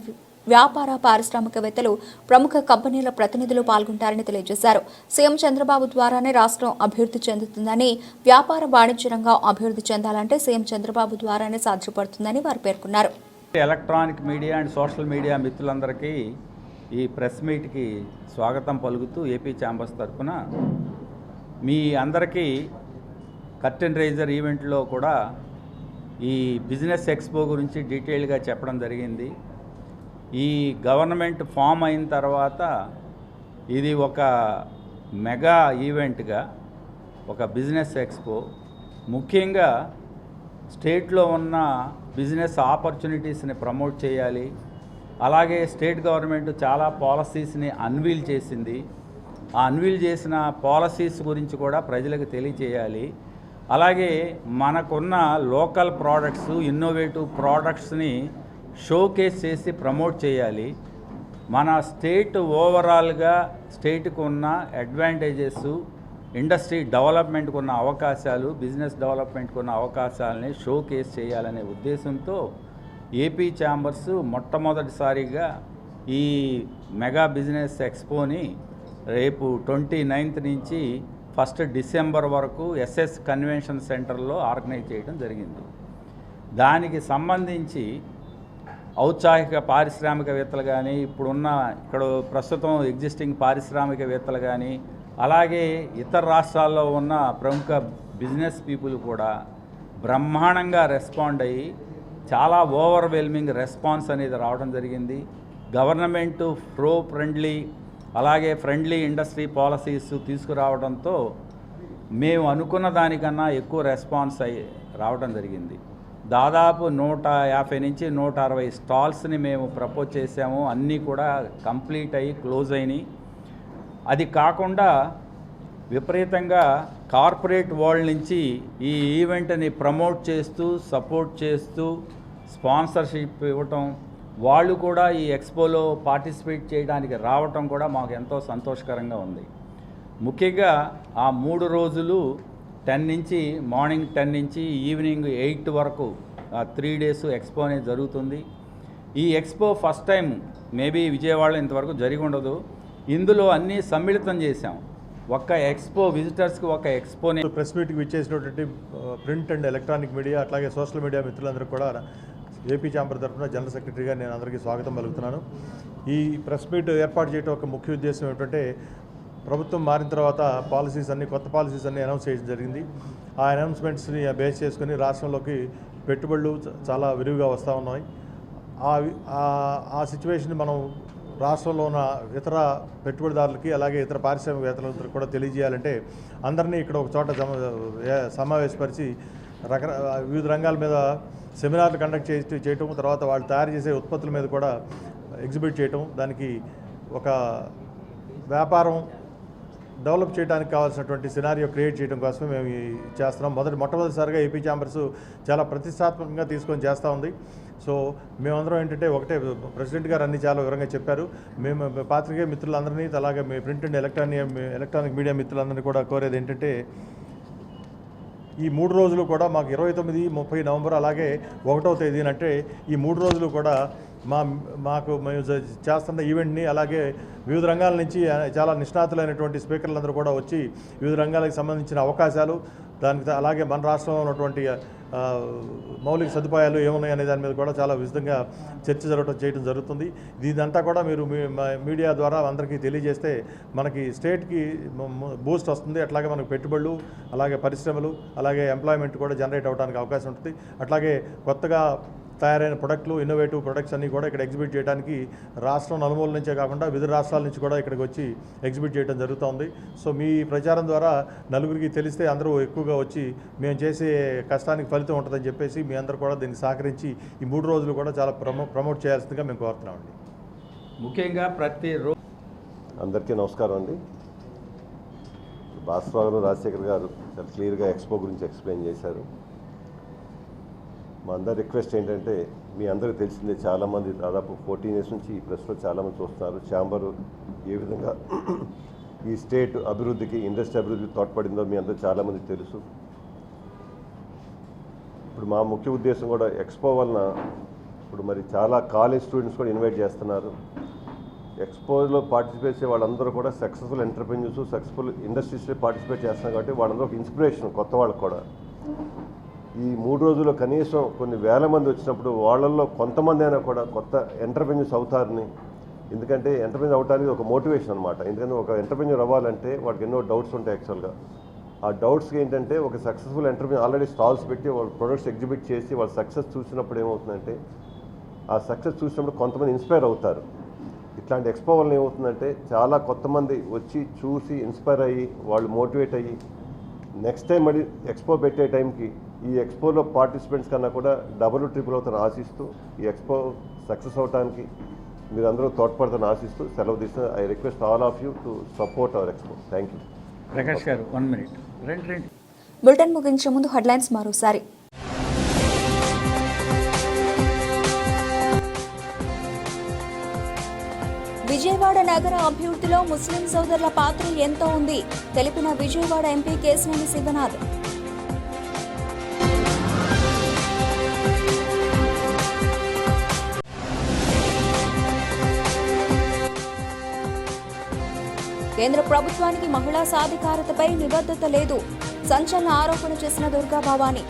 వ్యాపార పారిశ్రామికవేత్తలు, ప్రముఖ కంపెనీల ప్రతినిధులు పాల్గొంటారని తెలియజేశారు. సీఎం చంద్రబాబు ద్వారానే రాష్ట్రం అభివృద్ధి చెందుతుందని, వ్యాపార వాణిజ్య రంగం అభివృద్ధి చెందాలంటే సీఎం చంద్రబాబు ద్వారానే సాధ్యపడుతుందని వారు పేర్కొన్నారు. Electronic media and social media మిత్రులందరికీ ఈ ప్రెస్ మీట్కి స్వాగతం పలుకుతూ ఏపీ ఛాంబర్స్ తరఫున మీ అందరికీ కర్టెన్ రైజర్ ఈవెంట్లో కూడా ఈ బిజినెస్ ఎక్స్పో గురించి డీటెయిల్గా చెప్పడం జరిగింది. ఈ గవర్నమెంట్ ఫామ్ అయిన తర్వాత ఇది ఒక మెగా ఈవెంట్గా, ఒక బిజినెస్ ఎక్స్పో, ముఖ్యంగా స్టేట్లో ఉన్న బిజినెస్ ఆపర్చునిటీస్ని ప్రమోట్ చేయాలి. అలాగే స్టేట్ గవర్నమెంట్ చాలా పాలసీస్ని అన్వీల్ చేసింది. ఆ అన్వీల్ చేసిన పాలసీస్ గురించి కూడా ప్రజలకు తెలియచేయాలి. అలాగే మనకున్న లోకల్ ప్రోడక్ట్స్, ఇన్నోవేటివ్ ప్రోడక్ట్స్ని షోకేస్ చేసి ప్రమోట్ చేయాలి. మన స్టేట్ ఓవరాల్గా స్టేట్కు ఉన్న అడ్వాంటేజెస్, ఇండస్ట్రీ డెవలప్మెంట్కు ఉన్న అవకాశాలు, బిజినెస్ డెవలప్మెంట్కు ఉన్న అవకాశాలని షోకేస్ చేయాలనే ఉద్దేశంతో ఏపీ ఛాంబర్స్ మొట్టమొదటిసారిగా ఈ మెగా బిజినెస్ ఎక్స్పోని రేపు 29th నుంచి 1 డిసెంబర్ వరకు ఎస్ఎస్ కన్వెన్షన్ సెంటర్లో ఆర్గనైజ్ చేయడం జరిగింది. దానికి సంబంధించి ఔత్సాహిక పారిశ్రామికవేత్తలు కానీ, ఇప్పుడున్న ఇక్కడ ప్రస్తుతం ఎగ్జిస్టింగ్ పారిశ్రామికవేత్తలు కానీ, అలాగే ఇతర రాష్ట్రాల్లో ఉన్న ప్రముఖ బిజినెస్ పీపుల్ కూడా బ్రహ్మాండంగా రెస్పాండ్ అయ్యి చాలా ఓవర్వెల్మింగ్ రెస్పాన్స్ అనేది రావడం జరిగింది. గవర్నమెంట్ ప్రో ఫ్రెండ్లీ, అలాగే ఫ్రెండ్లీ ఇండస్ట్రీ పాలసీస్ తీసుకురావడంతో మేము అనుకున్న దానికన్నా ఎక్కువ రెస్పాన్స్ రావడం జరిగింది. దాదాపు 150 నుంచి 160 స్టాల్స్ని మేము ప్రపోజ్ చేసాము. అన్నీ కూడా కంప్లీట్ అయ్యి క్లోజ్ అయినాయి. అది కాకుండా విపరీతంగా కార్పొరేట్ వరల్డ్ నుంచి ఈ ఈవెంట్ని ప్రమోట్ చేస్తూ, సపోర్ట్ చేస్తూ, స్పాన్సర్షిప్ ఇవ్వటం, వాళ్ళు కూడా ఈ ఎక్స్పోలో పార్టిసిపేట్ చేయడానికి రావటం కూడా మాకు ఎంతో సంతోషకరంగా ఉంది. ముఖ్యంగా ఆ 3 రోజులు మార్నింగ్ 10 నుంచి ఈవినింగ్ 8 వరకు 3 days ఎక్స్పో అనేది జరుగుతుంది. ఈ ఎక్స్పో ఫస్ట్ టైం మేబీ విజయవాడలో ఇంతవరకు జరిగి ఉండదు. ఇందులో అన్నీ సమ్మిళితం చేశాం. ఒక్క ఎక్స్పో విజిటర్స్కి ఒక ఎక్స్పోని. ప్రెస్ మీట్కి విచ్చేసినటువంటి ప్రింట్ అండ్ ఎలక్ట్రానిక్ మీడియా, అట్లాగే సోషల్ మీడియా మిత్రులందరూ కూడా ఏపీ ఛాంబర్ తరఫున జనరల్ సెక్రటరీగా నేను అందరికీ స్వాగతం పలుకుతున్నాను. ఈ ప్రెస్ మీట్ ఏర్పాటు చేయడం ఒక ముఖ్య ఉద్దేశం ఏంటంటే, ప్రభుత్వం మారిన తర్వాత కొత్త పాలసీస్ అన్నీ అనౌన్స్ చేయడం జరిగింది. ఆ అనౌన్స్మెంట్స్ని బేస్ చేసుకుని రాష్ట్రంలోకి పెట్టుబడులు చాలా విరివిగా వస్తూ ఉన్నాయి. ఆ సిచ్యువేషన్ మనం రాష్ట్రంలో ఉన్న ఇతర పెట్టుబడిదారులకి, అలాగే ఇతర పారిశ్రామికవేత్తలందరికీ కూడా తెలియజేయాలంటే అందరినీ ఇక్కడ ఒక చోట సమావేశపరిచి వివిధ రంగాల మీద సెమినార్లు కండక్ట్ చేయటం, తర్వాత వాళ్ళు తయారు చేసే ఉత్పత్తుల మీద కూడా ఎగ్జిబిట్ చేయటం, దానికి ఒక వ్యాపారం డెవలప్ చేయడానికి కావాల్సినటువంటి సినారియో క్రియేట్ చేయడం కోసమే మేము చేస్తున్నాం. మొట్టమొదటిసారిగా ఏపీ ఛాంబర్స్ చాలా ప్రతిష్టాత్మకంగా తీసుకొని చేస్తూ ఉంది. సో మేమందరం ఏంటంటే, ఒకటే ప్రెసిడెంట్ గారు అన్ని చాలా వివరంగా చెప్పారు. మేము పాత్రికేయ మిత్రులందరినీ, అలాగే me print and electronic media మిత్రులందరినీ కూడా కోరేది ఏంటంటే, ఈ 3 రోజులు కూడా మాకు 29, 30 నవంబర్ అలాగే 1వ తేదీన, అంటే ఈ 3 రోజులు కూడా మేము చేస్తున్న ఈవెంట్ని, అలాగే వివిధ రంగాల నుంచి చాలా నిష్ణాతులైనటువంటి స్పీకర్లందరూ కూడా వచ్చి వివిధ రంగాలకు సంబంధించిన అవకాశాలు, దానికి అలాగే మన రాష్ట్రంలో ఉన్నటువంటి మౌలిక సదుపాయాలు ఏమున్నాయి అనే దాని మీద కూడా చాలా విస్తృతంగా చర్చ చేయడం జరుగుతుంది. దీనంతా కూడా మీరు మీడియా ద్వారా అందరికీ తెలియజేస్తే మనకి స్టేట్కి బూస్ట్ వస్తుంది. అట్లాగే మనకు పెట్టుబడులు, అలాగే పరిశ్రమలు, అలాగే ఎంప్లాయ్మెంట్ కూడా జనరేట్ అవ్వడానికి అవకాశం ఉంటుంది. అట్లాగే కొత్తగా తయారైన ప్రొడక్ట్లు, ఇన్నోవేటివ్ ప్రొడక్ట్స్ అన్నీ కూడా ఇక్కడ ఎగ్జిబిట్ చేయడానికి రాష్ట్రం నలుమూల నుంచే కాకుండా వివిధ రాష్ట్రాల నుంచి కూడా ఇక్కడికి వచ్చి ఎగ్జిబిట్ చేయడం జరుగుతుంది. సో మీ ప్రచారం ద్వారా నలుగురికి తెలిస్తే అందరూ ఎక్కువగా వచ్చి మేము చేసే కష్టానికి ఫలితం ఉంటుందని చెప్పేసి మీ అందరూ కూడా దీన్ని సహకరించి ఈ 3 రోజులు కూడా చాలా ప్రమోట్ చేయాల్సిందిగా మేము కోరుతున్నామండి. ముఖ్యంగా ప్రతిరోజు అందరికీ నమస్కారం అండి. భాస్కర్ రాజశేఖర్ గారు చాలా క్లియర్గా ఎక్స్పో గురించి ఎక్స్ప్లెయిన్ చేశారు. మా అందరి రిక్వెస్ట్ ఏంటంటే, మీ అందరికీ తెలిసిందే, చాలామంది దాదాపు 14 years నుంచి ఈ ప్రెస్లో చాలామంది చూస్తున్నారు. ఛాంబరు ఏ విధంగా ఈ స్టేట్ అభివృద్ధికి, ఇండస్ట్రీ అభివృద్ధికి తోడ్పడిందో మీ అందరూ చాలామంది తెలుసు. ఇప్పుడు మా ముఖ్య ఉద్దేశం కూడా ఎక్స్పో వలన ఇప్పుడు మరి చాలా కాలేజ్ స్టూడెంట్స్ కూడా ఇన్వైట్ చేస్తున్నారు. ఎక్స్పోలో పార్టిసిపేట్ చేసే వాళ్ళందరూ కూడా సక్సెస్ఫుల్ ఎంటర్ప్రెన్యూర్స్, సక్సెస్ఫుల్ ఇండస్ట్రీస్లో పార్టిసిపేట్ చేస్తున్నారు. కాబట్టి వాళ్ళందరూ ఒక ఇన్స్పిరేషన్ కొత్త వాళ్ళకు కూడా. ఈ 3 రోజుల్లో కనీసం కొన్ని వేల మంది వచ్చినప్పుడు వాళ్ళల్లో కొంతమంది అయినా కూడా కొత్త ఎంటర్ప్రెన్యూర్స్ అవుతారని. ఎందుకంటే ఎంటర్ప్రెన్యూర్ అవడానికి ఒక మోటివేషన్ అనమాట. ఎందుకంటే ఒక ఎంటర్ప్రెన్యూర్ అవ్వాలంటే వాడికి ఎన్నో డౌట్స్ ఉంటాయి. యాక్చువల్గా ఆ డౌట్స్కి ఏంటంటే ఒక సక్సెస్ఫుల్ ఎంటర్ప్రెన్యూర్ ఆల్రెడీ స్టాల్స్ పెట్టి వాళ్ళ ప్రొడక్ట్స్ ఎగ్జిబిట్ చేసి వాళ్ళ సక్సెస్ చూసినప్పుడు ఏమవుతుందంటే, ఆ సక్సెస్ చూసినప్పుడు కొంతమంది ఇన్స్పైర్ అవుతారు. ఇట్లాంటి ఎక్స్పో వల్ల ఏమవుతుందంటే చాలా కొత్తమంది వచ్చి చూసి ఇన్స్పైర్ అయ్యి వాళ్ళు మోటివేట్ అయ్యి నెక్స్ట్ టైం మళ్ళీ ఎక్స్పో పెట్టే టైంకి ఈ ఎక్స్పోలో పార్టిసిపెంట్స్ కన్నా కూడా డబుల్ ట్రిపుల్ అవుతారని ఆశిస్తూ, ఈ ఎక్స్పో సక్సెస్ అవడానికి మీరందరూ తోడ్పడతారని ఆశిస్తూ సెలవు తీసుకుని I request all of you to support our expo. Thank you. Prakash గారు 1 minute. బులెటిన్ ముగించే ముందు హెడ్లైన్స్ మరోసారి. విజయవాడ నగర అభివృద్ధిలో ముస్లిం సోదరుల పాత్ర ఎంతో ఉంది తెలిపిన విజయవాడ ఎంపీ కేశినేని శివనాథ్. కేంద్ర ప్రభుత్వానికి మహిళా సాధికారతపై నిబద్ధత లేదు, సంచలన ఆరోపణ చేసిన దుర్గా భవానీ.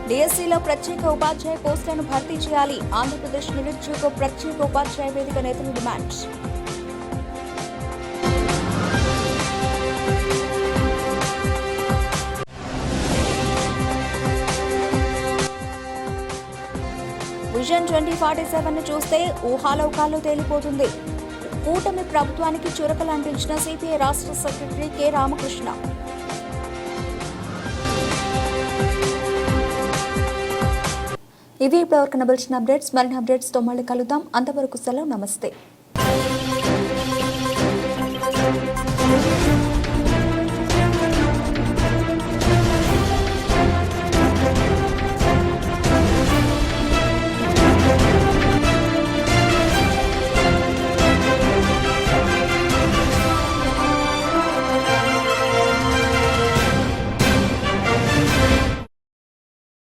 డిఎస్సీలో ప్రత్యేక ఉపాధ్యాయ పోస్టులను భర్తీ చేయాలి, ఆంధ్రప్రదేశ్ నిరుద్యోగ ప్రత్యేక ఉపాధ్యాయ వేదిక నేతలు డిమాండ్. విజన్ 2047 చూస్తే ఊహాలోకాల్లో తేలిపోతుంది. కూటమి ప్రభుత్వానికి చురకలు అంటించిన సిపిఐ రాష్ట్ర సెక్రటరీ కె రామకృష్ణ. ఇవి ఇప్పటివరకు నబిల్చిన అప్డేట్స్. మరిన్ని అప్డేట్స్తో మళ్ళీ కలుద్దాం. అంతవరకు సెలవు. నమస్తే.